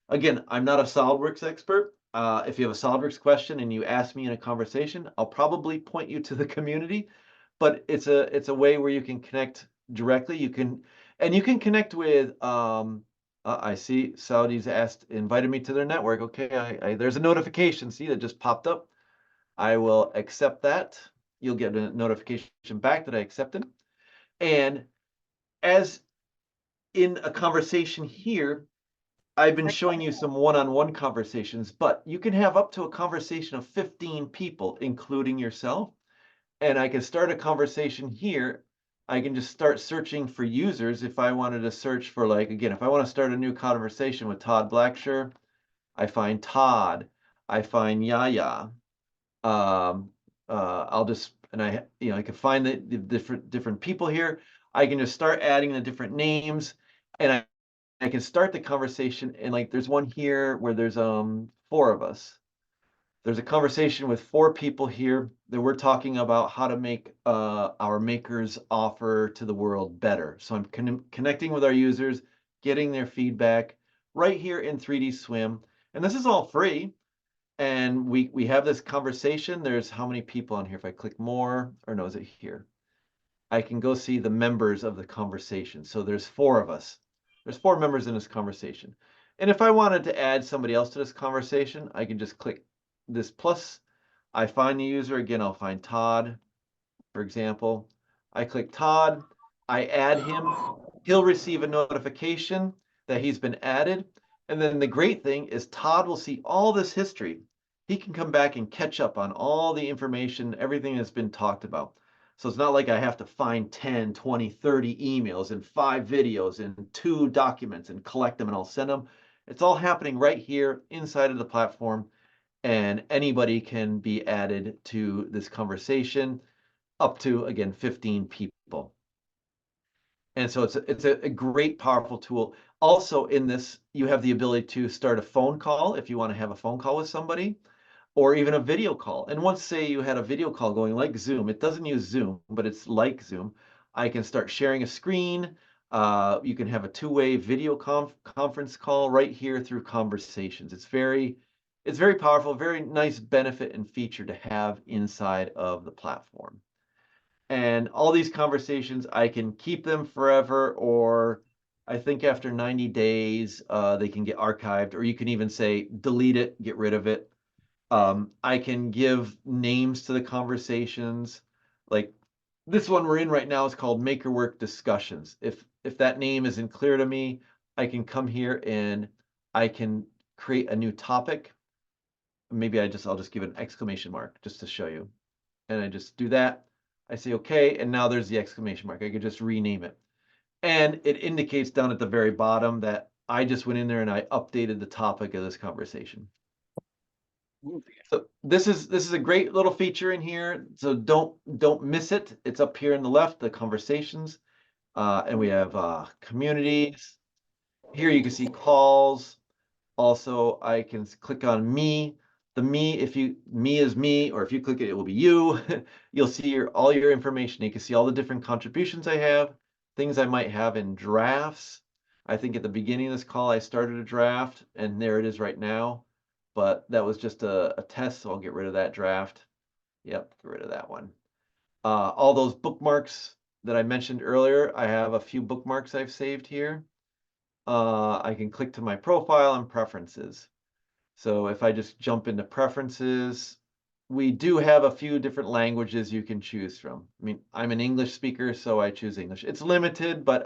[SPEAKER 2] Again, I'm not a Solidworks expert. If you have a Solidworks question and you ask me in a conversation, I'll probably point you to the community. But it's a way where you can connect directly. You can connect with. I see Saudi's invited me to their network. Okay, there's a notification. See, that just popped up. I will accept that. You'll get a notification back that I accepted. And as in a conversation here, I've been showing you some one-on-one conversations, but you can have up to a conversation of 15 people, including yourself. And I can start a conversation here. I can just start searching for users. If I wanted to search for, like, again, if I want to start a new conversation with Todd Blacksher, I find Todd, I find Yaya. I'll just, and I can find the different people here. I can just start adding the different names, and I can start the conversation. And like, there's one here where there's 4 of us. There's a conversation with 4 people here that we're talking about how to make our maker's offer to the world better. So I'm connecting with our users, getting their feedback right here in 3DSwym. And this is all free. And we have this conversation. There's how many people on here? If I click more, or no, is it here? I can go see the members of the conversation. So there's 4 of us. There's 4 members in this conversation. And if I wanted to add somebody else to this conversation, I can just click this plus. I find the user. Again, I'll find Todd, for example. I click Todd. I add him. He'll receive a notification that he's been added. And then the great thing is Todd will see all this history. He can come back and catch up on all the information, everything that's been talked about. So it's not like I have to find 10, 20, 30 emails and 5 videos and 2 documents and collect them and I'll send them. It's all happening right here inside of the platform, and anybody can be added to this conversation, up to, again, 15 people. And so it's a great, powerful tool. Also in this, you have the ability to start a phone call if you want to have a phone call with somebody, or even a video call. And once, say, you had a video call going like Zoom, it doesn't use Zoom, but it's like Zoom. I can start sharing a screen. You can have a two-way video conference call right here through conversations. It's very powerful, very nice benefit and feature to have inside of the platform. And all these conversations, I can keep them forever, or I think after 90 days, they can get archived, or you can even say, delete it, get rid of it. I can give names to the conversations. Like this one we're in right now is called Makerwork Discussions. If that name isn't clear to me, I can come here and I can create a new topic. Maybe I'll just give it an exclamation mark just to show you. And I just do that. I say okay, and now there's the exclamation mark. I could just rename it. And it indicates down at the very bottom that I just went in there and I updated the topic of this conversation. So this is a great little feature in here. So don't miss it. It's up here in the left, the conversations. And we have communities. Here you can see calls. Also, I can click on me. The me, me is me, or if you click it, it will be you. You'll see all your information. You can see all the different contributions I have, things I might have in drafts. I think at the beginning of this call, I started a draft, and there it is right now. But that was just a test, so I'll get rid of that draft. Yep, get rid of that one. All those bookmarks that I mentioned earlier, I have a few bookmarks I've saved here. I can click to my profile and preferences. So if I just jump into preferences, we do have a few different languages you can choose from. I mean, I'm an English speaker, so I choose English. It's limited, but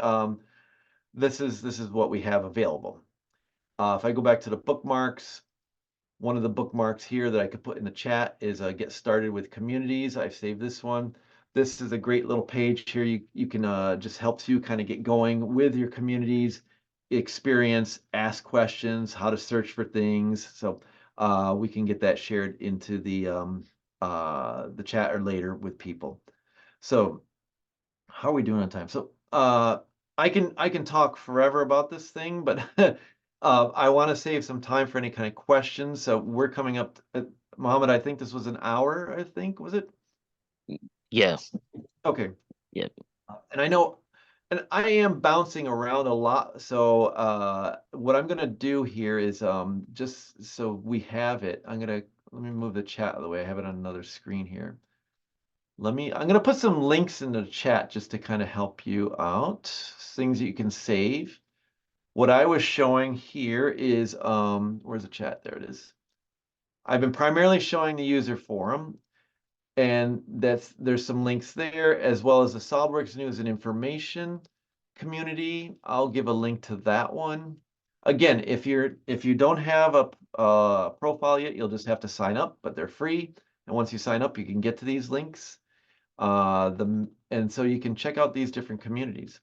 [SPEAKER 2] this is what we have available. If I go back to the bookmarks, one of the bookmarks here that I could put in the chat is Get Started with Communities. I've saved this one. This is a great little page here. You can just helps you kind of get going with your communities, experience, ask questions, how to search for things. So we can get that shared into the chat or later with people. So how are we doing on time? So I can talk forever about this thing, but I want to save some time for any kind of questions. So we're coming up, Mohammed, I think this was an hour, I think, was it?
[SPEAKER 1] Yeah.
[SPEAKER 2] Okay.
[SPEAKER 1] Yeah.
[SPEAKER 2] And I know, and I am bouncing around a lot. So what I'm gonna do here is just so we have it, let me move the chat out of the way. I have it on another screen here. I'm gonna put some links in the chat just to kind of help you out, things that you can save. What I was showing here is, where's the chat? There it is. I've been primarily showing the user forum, and there's some links there, as well as the Solidworks News and Information community. I'll give a link to that one. Again, if you don't have a profile yet, you'll just have to sign up, but they're free. And once you sign up, you can get to these links. And so you can check out these different communities.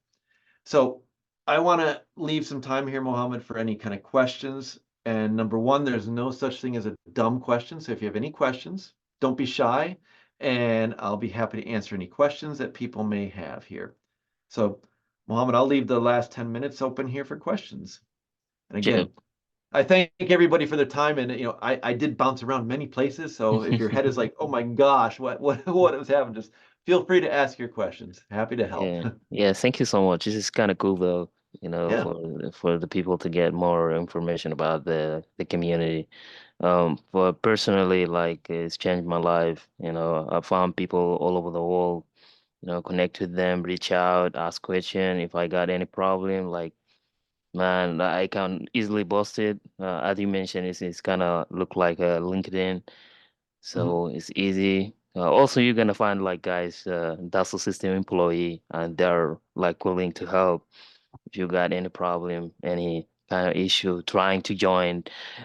[SPEAKER 2] So I want to leave some time here, Mohammed, for any kind of questions. And number one, there's no such thing as a dumb question. So if you have any questions, don't be shy, and I'll be happy to answer any questions that people may have here. So Mohammed, I'll leave the last 10 minutes open here for questions. And again, I thank everybody for their time. And I did bounce around many places. So if your head is like, oh my gosh, what was happening? Just feel free to ask your questions. Happy to help.
[SPEAKER 1] Yeah. Yeah. Thank you so much. This is kind of cool though,
[SPEAKER 2] Yeah.
[SPEAKER 1] for the people to get more information about the community. For personally, like it's changed my life. I found people all over the world, connect with them, reach out, ask question if I got any problem. Like Man, I can easily bust it. As you mentioned, it's kind of look like a LinkedIn, so it's easy. Also, you're gonna find like guys that's a system employee, and they're like willing to help if you got any problem, any kind of issue trying to join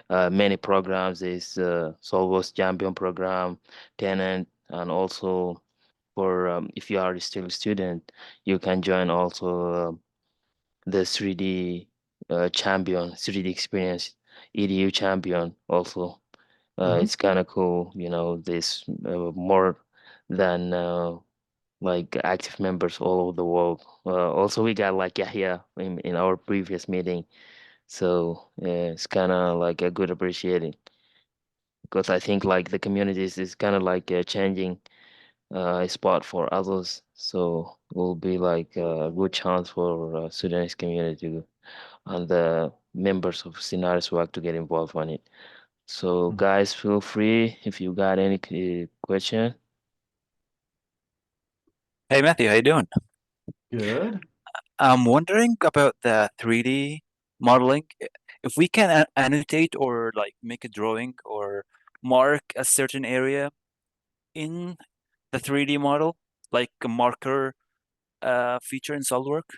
[SPEAKER 1] many programs. Is Solidworks Champion program, Tenant, and also for if you are still a student, you can join also the 3D champion, 3D experience, EDU champion also. It's kind of cool, you know, this more than like active members all over the world. Also, we got like Yahya in our previous meeting, so it's kind of like a good appreciating because I think like the communities is kind of like changing a spot for others, so it will be like a good chance for Sudanese community and the members of Scenarios work to get involved on it. So guys, feel free if you got any question.
[SPEAKER 4] Hey Matthew, how you doing?
[SPEAKER 2] Good.
[SPEAKER 4] I'm wondering about the 3D modeling. If we can annotate or like make a drawing or mark a certain area in the 3D model, like a marker feature in SolidWorks.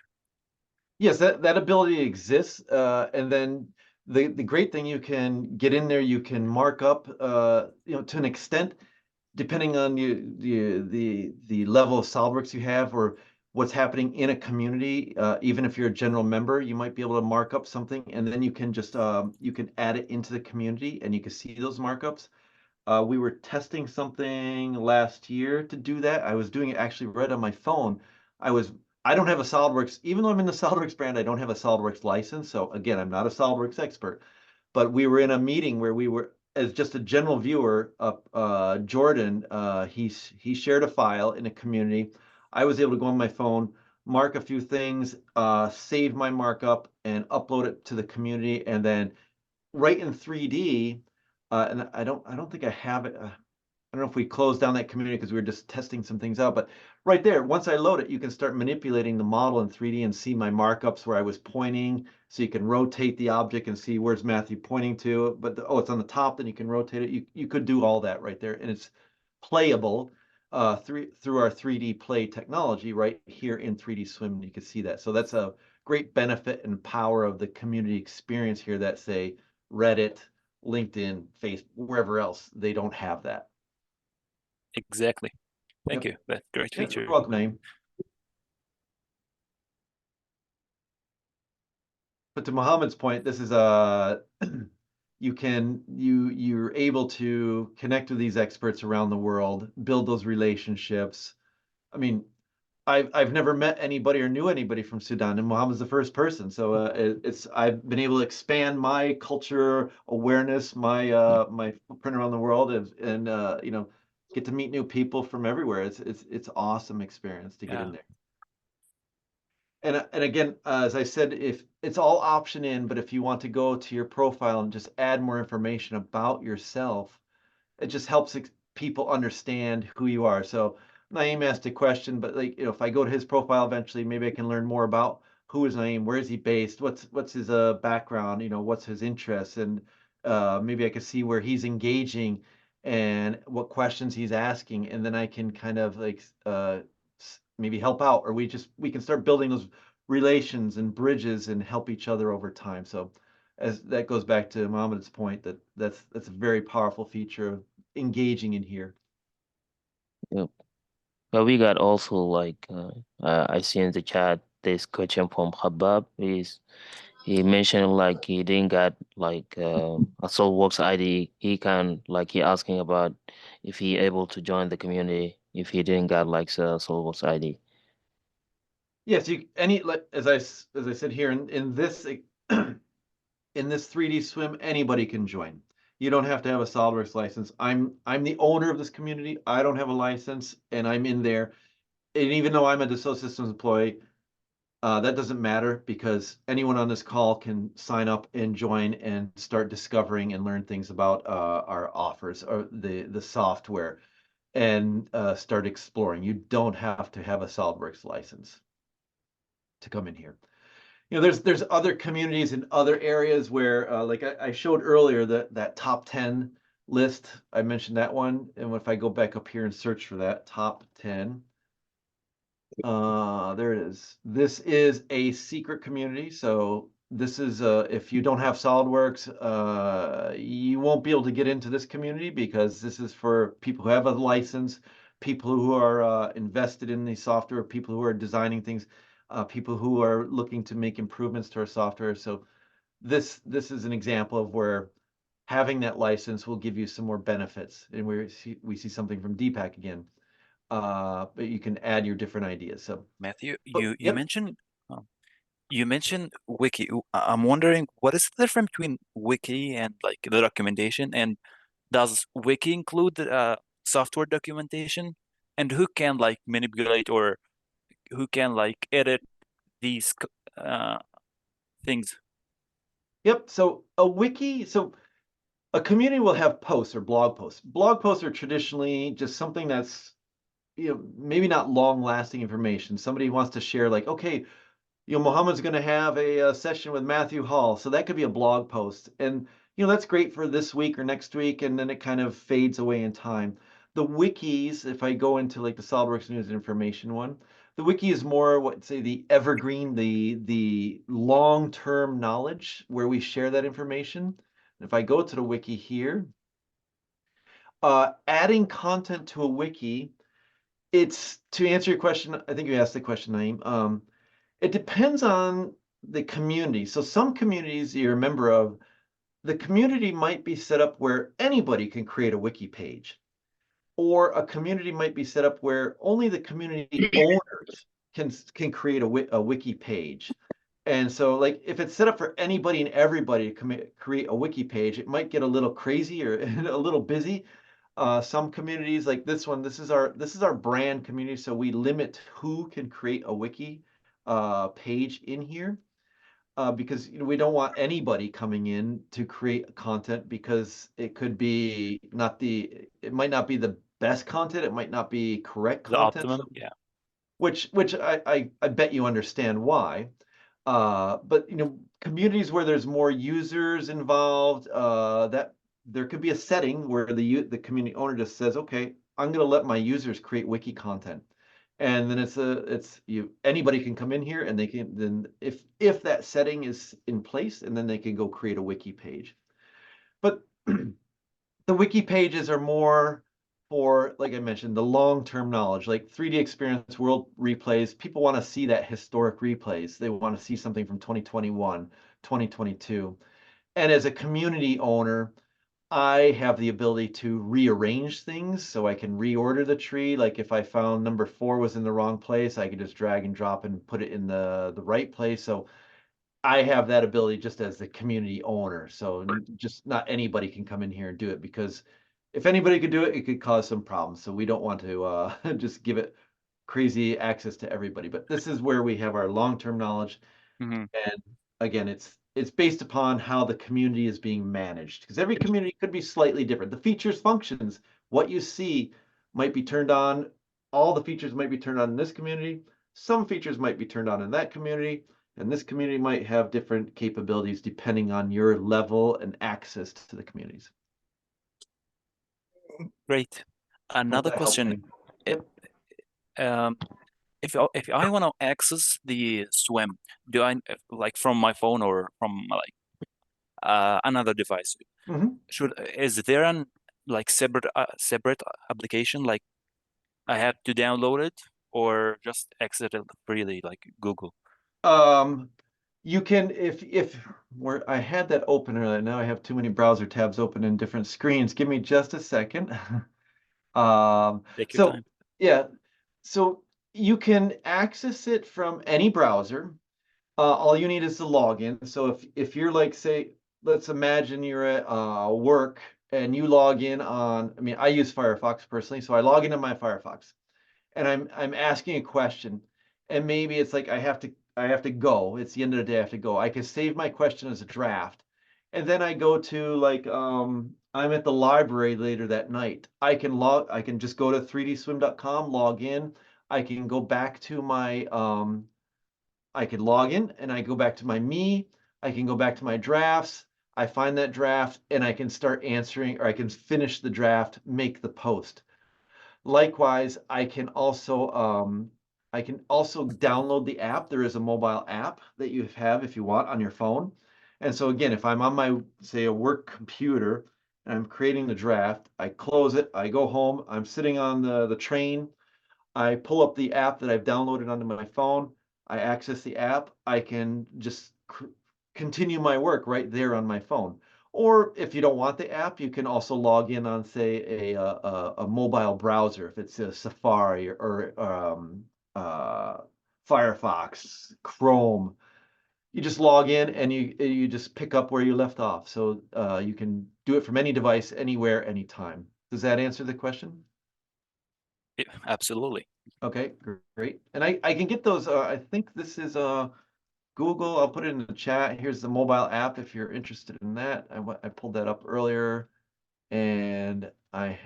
[SPEAKER 2] Yes, that ability exists. And then the great thing, you can get in there, you can mark up, to an extent, depending on the level of SolidWorks you have or what's happening in a community. Even if you're a general member, you might be able to mark up something, and then you can just you can add it into the community, and you can see those markups. We were testing something last year to do that. I was doing it actually right on my phone. I don't have a SolidWorks, even though I'm in the SolidWorks brand, I don't have a SolidWorks license. So again, I'm not a SolidWorks expert, but we were in a meeting where we were, as just a general viewer, Jordan, he shared a file in a community. I was able to go on my phone, mark a few things, save my markup, and upload it to the community, and then right in 3D. And I don't think I have it. I don't know if we closed down that community because we were just testing some things out, but right there, once I load it, you can start manipulating the model in 3D and see my markups where I was pointing. So you can rotate the object and see where's Matthew pointing to. But it's on the top, then you can rotate it. You could do all that right there, and it's playable through our 3D play technology right here in 3DSwym. You can see that. So that's a great benefit and power of the community experience here that, say, Reddit, LinkedIn, Facebook, wherever else, they don't have that.
[SPEAKER 4] Exactly. Thank
[SPEAKER 2] Yep.
[SPEAKER 4] you. That's a great
[SPEAKER 2] Yeah,
[SPEAKER 4] feature.
[SPEAKER 2] you're welcome, Naeem. But to Mohammed's point, this is you're able to connect with these experts around the world, build those relationships. I mean, I've never met anybody or knew anybody from Sudan, and Mohammed's the first person. So I've been able to expand my culture awareness, my footprint around the world, and get to meet new people from everywhere. It's awesome experience to get in there. And again, as I said, if it's all option in, but if you want to go to your profile and just add more information about yourself, it just helps people understand who you are. So Naeem asked a question, but like, if I go to his profile eventually, maybe I can learn more about who is Naeem, where is he based, what's his background, what's his interests, and maybe I can see where he's engaging and what questions he's asking, and then I can kind of like maybe help out, or we can start building those relations and bridges and help each other over time. So as that goes back to Mohammed's point, that's a very powerful feature of engaging in here.
[SPEAKER 1] Yep. But we got also like I see in the chat this question from Habab is he mentioned like he didn't got like a SolidWorks ID. He can like he asking about if he able to join the community if he didn't got like a SolidWorks ID.
[SPEAKER 2] Yes, like as I said here in this in this 3DSwym, anybody can join. You don't have to have a SolidWorks license. I'm the owner of this community. I don't have a license, and I'm in there. And even though I'm a Dassault Systems employee, that doesn't matter because anyone on this call can sign up and join and start discovering and learn things about our offers or the software and start exploring. You don't have to have a SolidWorks license to come in here. there's other communities in other areas where, like I showed earlier, that top 10 list, I mentioned that one. And if I go back up here and search for that top 10, there it is. This is a secret community. So this is, if you don't have SolidWorks, you won't be able to get into this community because this is for people who have a license, people who are invested in the software, people who are designing things, people who are looking to make improvements to our software. So this is an example of where having that license will give you some more benefits. And we see something from Deepak again. But you can add your different ideas. So
[SPEAKER 4] Matthew,
[SPEAKER 2] oh,
[SPEAKER 4] you mentioned you mentioned wiki. I'm wondering what is the difference between wiki and like the documentation, and does wiki include software documentation, and who can like manipulate or who can like edit these things?
[SPEAKER 2] Yep. So a community will have posts or blog posts. Blog posts are traditionally just something that's, maybe not long-lasting information. Somebody wants to share, like, okay, Mohammed's going to have a session with Matthew Hall. So that could be a blog post. And, that's great for this week or next week. And then it kind of fades away in time. The wikis, if I go into like the SolidWorks News and Information one, the wiki is more the evergreen, the long-term knowledge where we share that information. If I go to the wiki here, adding content to a wiki, it's to answer your question. I think you asked the question, Naeem. It depends on the community. So some communities you're a member of, the community might be set up where anybody can create a wiki page, or a community might be set up where only the community owners can create a wiki page. And so, like, if it's set up for anybody and everybody to create a wiki page, it might get a little crazy or a little busy. Some communities like this one, this is our brand community, so we limit who can create a wiki page in here, because we don't want anybody coming in to create content, because it might not be the best content, it might not be correct
[SPEAKER 4] The
[SPEAKER 2] content.
[SPEAKER 4] optimum, yeah.
[SPEAKER 2] Which I bet you understand why. But communities where there's more users involved, that there could be a setting where the community owner just says, okay, I'm going to let my users create wiki content. And then anybody can come in here and they can then, if that setting is in place, and then they can go create a wiki page. But the wiki pages are more for, like I mentioned, the long-term knowledge, like 3D Experience World replays. People want to see that historic replays. They want to see something from 2021, 2022. And as a community owner, I have the ability to rearrange things, so I can reorder the tree. Like if I found number 4 was in the wrong place, I could just drag and drop and put it in the right place. So I have that ability just as the community owner. So just not anybody can come in here and do it, because if anybody could do it, it could cause some problems. So we don't want to just give it crazy access to everybody. But this is where we have our long-term knowledge.
[SPEAKER 4] Mm-hmm.
[SPEAKER 2] And again, it's based upon how the community is being managed, because every community could be slightly different. The features, functions, what you see might be turned on. All the features might be turned on in this community. Some features might be turned on in that community. And this community might have different capabilities depending on your level and access to the communities.
[SPEAKER 4] Great. Another
[SPEAKER 2] That helps
[SPEAKER 4] question.
[SPEAKER 2] me. Yep.
[SPEAKER 4] If I want to access the Swim, do I like from my phone or from like another device?
[SPEAKER 2] Mhm.
[SPEAKER 4] Is there an like separate application like I have to download it or just access it freely like Google?
[SPEAKER 2] You can, if where I had that open earlier, now I have too many browser tabs open in different screens. Give me just a second.
[SPEAKER 4] Take your
[SPEAKER 2] So
[SPEAKER 4] time.
[SPEAKER 2] yeah, so you can access it from any browser. All you need is the login. So if you're like, say, let's imagine you're at work and you log in on, I mean, I use Firefox personally, so I log into my Firefox and I'm asking a question, and maybe it's like I have to go. It's the end of the day, I have to go. I can save my question as a draft, and then I go to, like, I'm at the library later that night. I can just go to 3dswym.com, log in. I can go back to my I could log in and I go back to my me. I can go back to my drafts. I find that draft and I can start answering, or I can finish the draft, make the post. Likewise, I can also download the app. There is a mobile app that you have if you want on your phone. And so again, if I'm on my, say, a work computer and I'm creating the draft, I close it, I go home, I'm sitting on the train, I pull up the app that I've downloaded onto my phone, I access the app, I can just continue my work right there on my phone. Or if you don't want the app, you can also log in on, say, a mobile browser, if it's a Safari or Firefox, Chrome. You just log in and you just pick up where you left off. So you can do it from any device, anywhere, anytime. Does that answer the question?
[SPEAKER 4] Yeah, absolutely.
[SPEAKER 2] Okay, great. And I can get those. I think this is Google. I'll put it in the chat. Here's the mobile app if you're interested in that. I pulled that up earlier, and I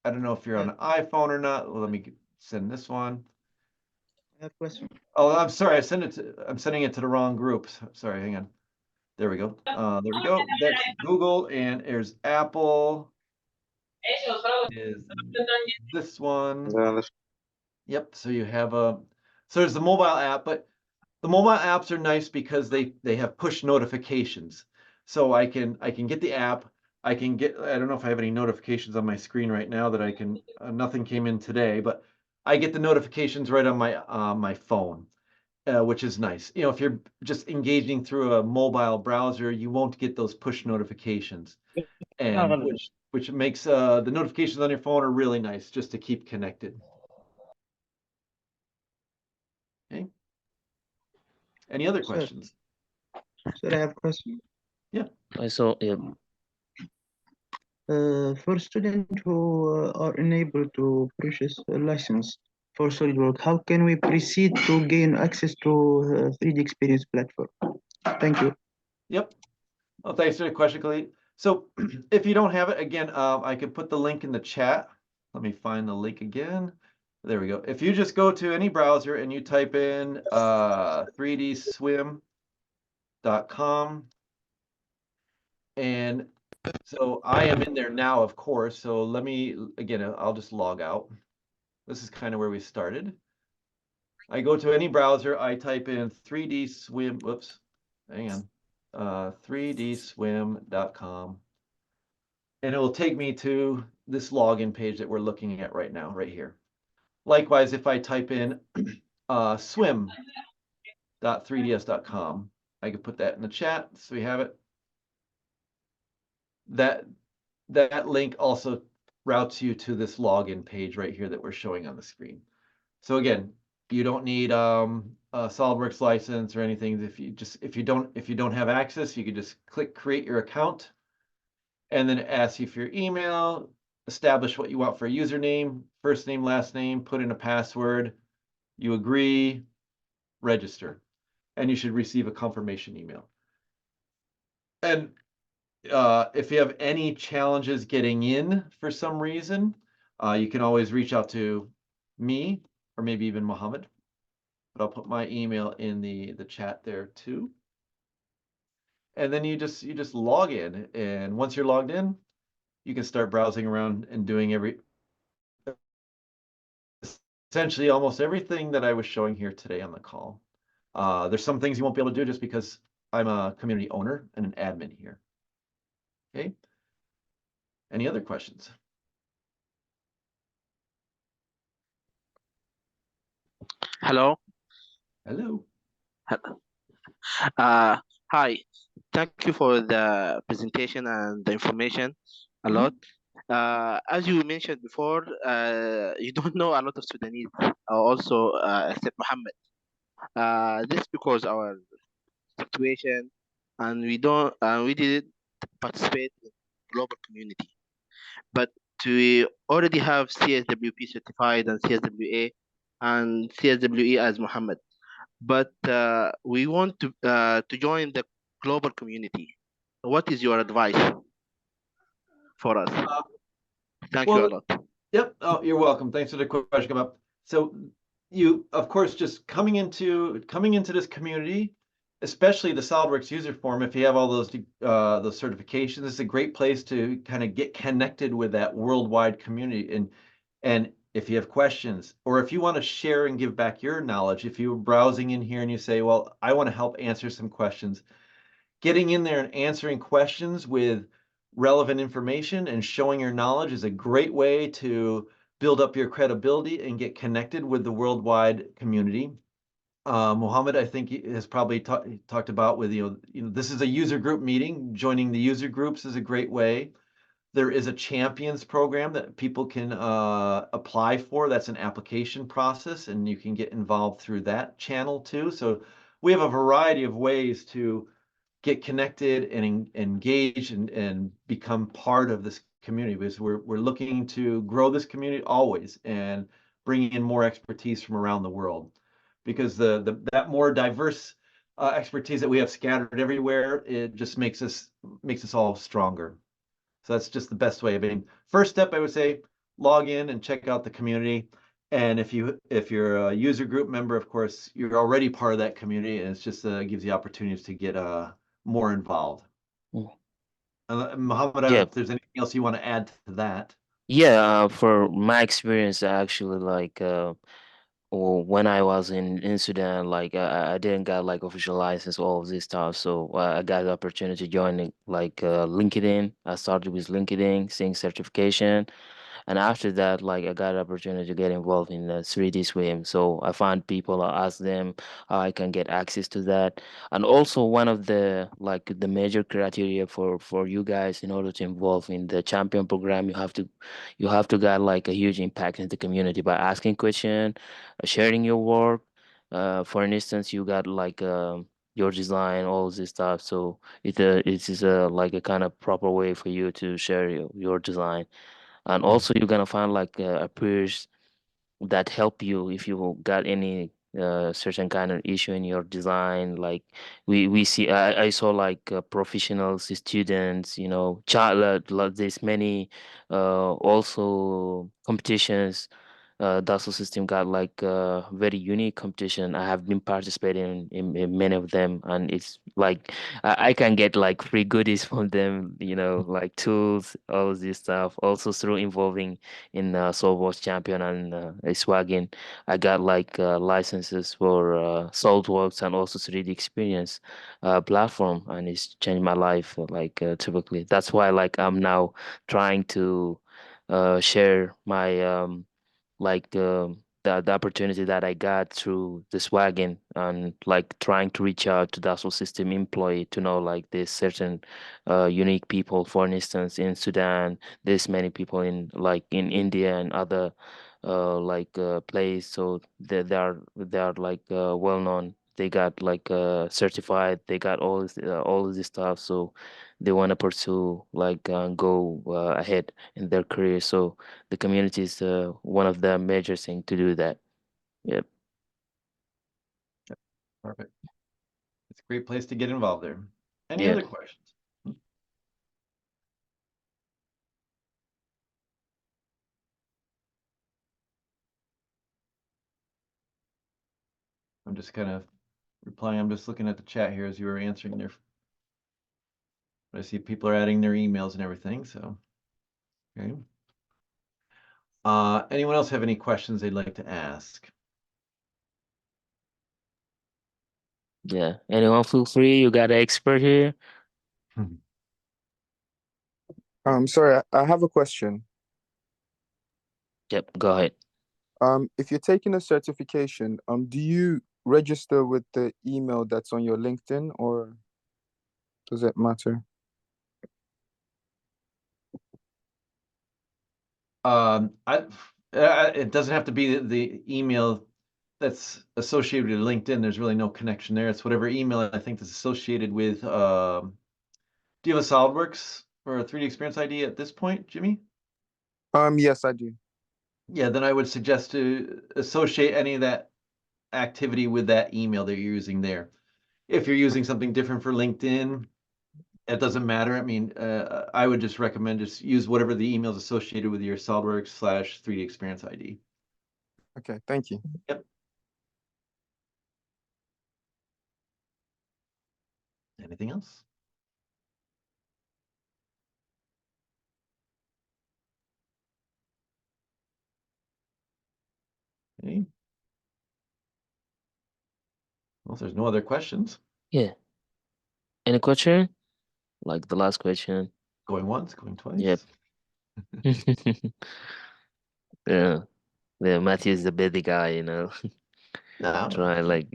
[SPEAKER 2] don't know if you're on an iPhone or not. Well, let me send this one.
[SPEAKER 3] I have a question.
[SPEAKER 2] Oh, I'm sorry. I'm sending it to the wrong group. Sorry, hang on. There we go. There we go. That's Google, and there's Apple. Is this one? Yep. So you have so there's the mobile app, but the mobile apps are nice because they have push notifications. So I can get the app. I don't know if I have any notifications on my screen right now that I can. Nothing came in today, but I get the notifications right on my phone, which is nice. You know, if you're just engaging through a mobile browser, you won't get those push notifications, and which makes the notifications on your phone are really nice just to keep connected. Okay. Any other questions?
[SPEAKER 3] Sir, I have a question.
[SPEAKER 2] Yeah.
[SPEAKER 1] So yeah,
[SPEAKER 3] For students who are unable to purchase a license for SolidWorks, how can we proceed to gain access to 3D Experience platform? Thank you.
[SPEAKER 2] Yep. Well, thanks for the question, Khalid. So if you don't have it, again, I can put the link in the chat. Let me find the link again. There we go. If you just go to any browser and you type in 3DSwym.com, and so I am in there now, of course. So let me, again, I'll just log out. This is kind of where we started. I go to any browser, I type in 3DSwym, whoops, hang on, 3dswym.com. And it will take me to this login page that we're looking at right now, right here. Likewise, if I type in swim.3ds.com, I can put that in the chat so we have it. That link also routes you to this login page right here that we're showing on the screen. So again, you don't need a SolidWorks license or anything. If you don't have access, you can just click create your account, and then it asks you for your email, establish what you want for a username, first name, last name, put in a password, you agree, register, and you should receive a confirmation email. And if you have any challenges getting in for some reason, you can always reach out to me or maybe even Mohammed. But I'll put my email in the chat there too. And then you just log in, and once you're logged in, you can start browsing around and doing essentially almost everything that I was showing here today on the call. There's some things you won't be able to do just because I'm a community owner and an admin here. Okay. Any other questions?
[SPEAKER 5] Hello.
[SPEAKER 2] Hello.
[SPEAKER 5] Hi. Thank you for the presentation and the information a lot. As you mentioned before, you don't know a lot of Sudanese, also except Muhammad. This because our situation, and we didn't participate in global community. But we already have CSWP certified and CSWA and CSWE as Muhammad. But we want to join the global community. What is your advice for us? Thank you a lot.
[SPEAKER 2] Yep. Oh, you're welcome. Thanks for the question come up. So you, of course, just coming into this community, especially the Solidworks user forum, if you have all those certifications, this is a great place to kind of get connected with that worldwide community. And if you have questions, or if you want to share and give back your knowledge, if you're browsing in here and you say, well, I want to help answer some questions, getting in there and answering questions with relevant information and showing your knowledge is a great way to build up your credibility and get connected with the worldwide community. Mohammed, I think, has probably talked about with, this is a user group meeting. Joining the user groups is a great way. There is a champions program that people can apply for. That's an application process, and you can get involved through that channel too. So we have a variety of ways to get connected and engage and become part of this community, because we're looking to grow this community always and bring in more expertise from around the world, because that more diverse expertise that we have scattered everywhere, it just makes us all stronger. So that's just the best way. I mean, first step, I would say, log in and check out the community. And if you're a user group member, of course, you're already part of that community, and it's just gives you opportunities to get more involved.
[SPEAKER 1] Mm.
[SPEAKER 2] Mohammed, I don't know
[SPEAKER 1] Yeah.
[SPEAKER 2] if there's anything else you want to add to that.
[SPEAKER 1] Yeah, for my experience, actually, like, well, when I was in Sudan, like, I didn't got like official license, all of this stuff. So I got the opportunity to join like LinkedIn. I started with LinkedIn, seeing certification. And after that, like I got an opportunity to get involved in 3DSwym. So I found people, I asked them how I can get access to that. And also one of the like the major criteria for you guys in order to involve in the champion program, you have to get like a huge impact in the community by asking question, sharing your work. For instance, you got like your design, all this stuff. So it is a like a kind of proper way for you to share your design. And also you're gonna find like a peers that help you if you got any certain kind of issue in your design. Like we see, I saw like professionals, students, child, like there's many also competitions. Dassault System got like very unique competition. I have been participating in many of them, and it's like I can get like free goodies from them, like tools, all of this stuff. Also through involving in Solidworks Champion and Swaggin, I got like licenses for Solidworks and also 3D Experience platform, and it's changed my life. Like typically, that's why like I'm now trying to share my like the opportunity that I got through this wagon, and like trying to reach out to Dassault System employee to know like there's certain unique people. For instance, in Sudan, there's many people in like in India and other like place. So they are like well known. They got like certified. They got all of this stuff. So they want to pursue like go ahead in their career. So the community is one of the major things to do that. Yep.
[SPEAKER 2] Perfect. It's a great place to get involved there. Any
[SPEAKER 1] Yeah.
[SPEAKER 2] other questions? I'm just kind of replying. I'm just looking at the chat here as you were answering there. I see people are adding their emails and everything, so okay. Anyone else have any questions they'd like to ask?
[SPEAKER 1] Yeah. Anyone feel free. You got an expert here.
[SPEAKER 6] Sorry, I have a question.
[SPEAKER 1] Yep. Go ahead.
[SPEAKER 6] If you're taking a certification, do you register with the email that's on your LinkedIn, or does it matter?
[SPEAKER 2] It doesn't have to be the email that's associated with LinkedIn. There's really no connection there. It's whatever email I think that's associated with. Do you have a SolidWorks or a 3D Experience ID at this point, Jimmy?
[SPEAKER 6] Yes, I do.
[SPEAKER 2] Yeah, then I would suggest to associate any of that activity with that email that you're using there. If you're using something different for LinkedIn, it doesn't matter. I mean, I would just recommend just use whatever the email is associated with your SolidWorks / 3D Experience ID.
[SPEAKER 6] Okay, thank you.
[SPEAKER 2] Yep. Anything else? Okay. Well, if there's no other questions,
[SPEAKER 1] Yeah. Any question? Like the last question?
[SPEAKER 2] going once, going twice.
[SPEAKER 1] Yep. Yeah. Yeah, Matthew is the busy guy, you know.
[SPEAKER 2] No,
[SPEAKER 1] Try like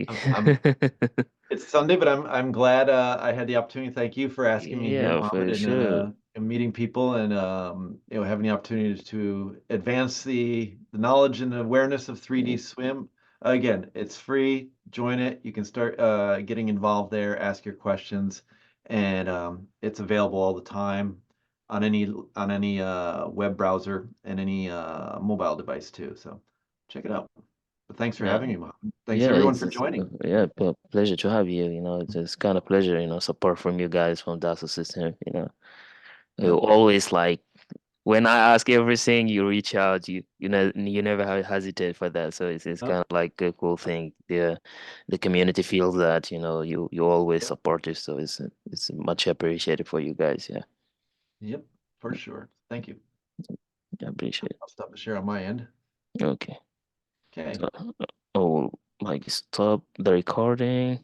[SPEAKER 2] it's Sunday, but I'm glad I had the opportunity. Thank you for asking me here,
[SPEAKER 1] yeah,
[SPEAKER 2] Mohammed,
[SPEAKER 1] for sure.
[SPEAKER 2] and meeting people and having the opportunity to advance the knowledge and awareness of 3DSwym. Again, it's free. Join it. You can start getting involved there, ask your questions, and it's available all the time on any web browser and any mobile device too. So check it out. But thanks for
[SPEAKER 1] Yeah.
[SPEAKER 2] having me, Mohammed. Thanks
[SPEAKER 1] Yeah,
[SPEAKER 2] everyone for joining.
[SPEAKER 1] yeah, pleasure to have you, you know, it's just kind of pleasure, you know, support from you guys from DASO system, you know. You
[SPEAKER 2] Yep.
[SPEAKER 1] always like when I ask everything, you reach out, you know, you never hesitate for that. So it's
[SPEAKER 2] Yep.
[SPEAKER 1] kind of like a cool thing. The community feels that, you know, you always
[SPEAKER 2] Yep.
[SPEAKER 1] support us, so it's much appreciated for you guys. Yeah.
[SPEAKER 2] Yep, for sure. Thank you.
[SPEAKER 1] I appreciate
[SPEAKER 2] I'll stop the share on my end.
[SPEAKER 1] it. Okay.
[SPEAKER 2] Okay.
[SPEAKER 1] So, oh, Mike, stop the recording.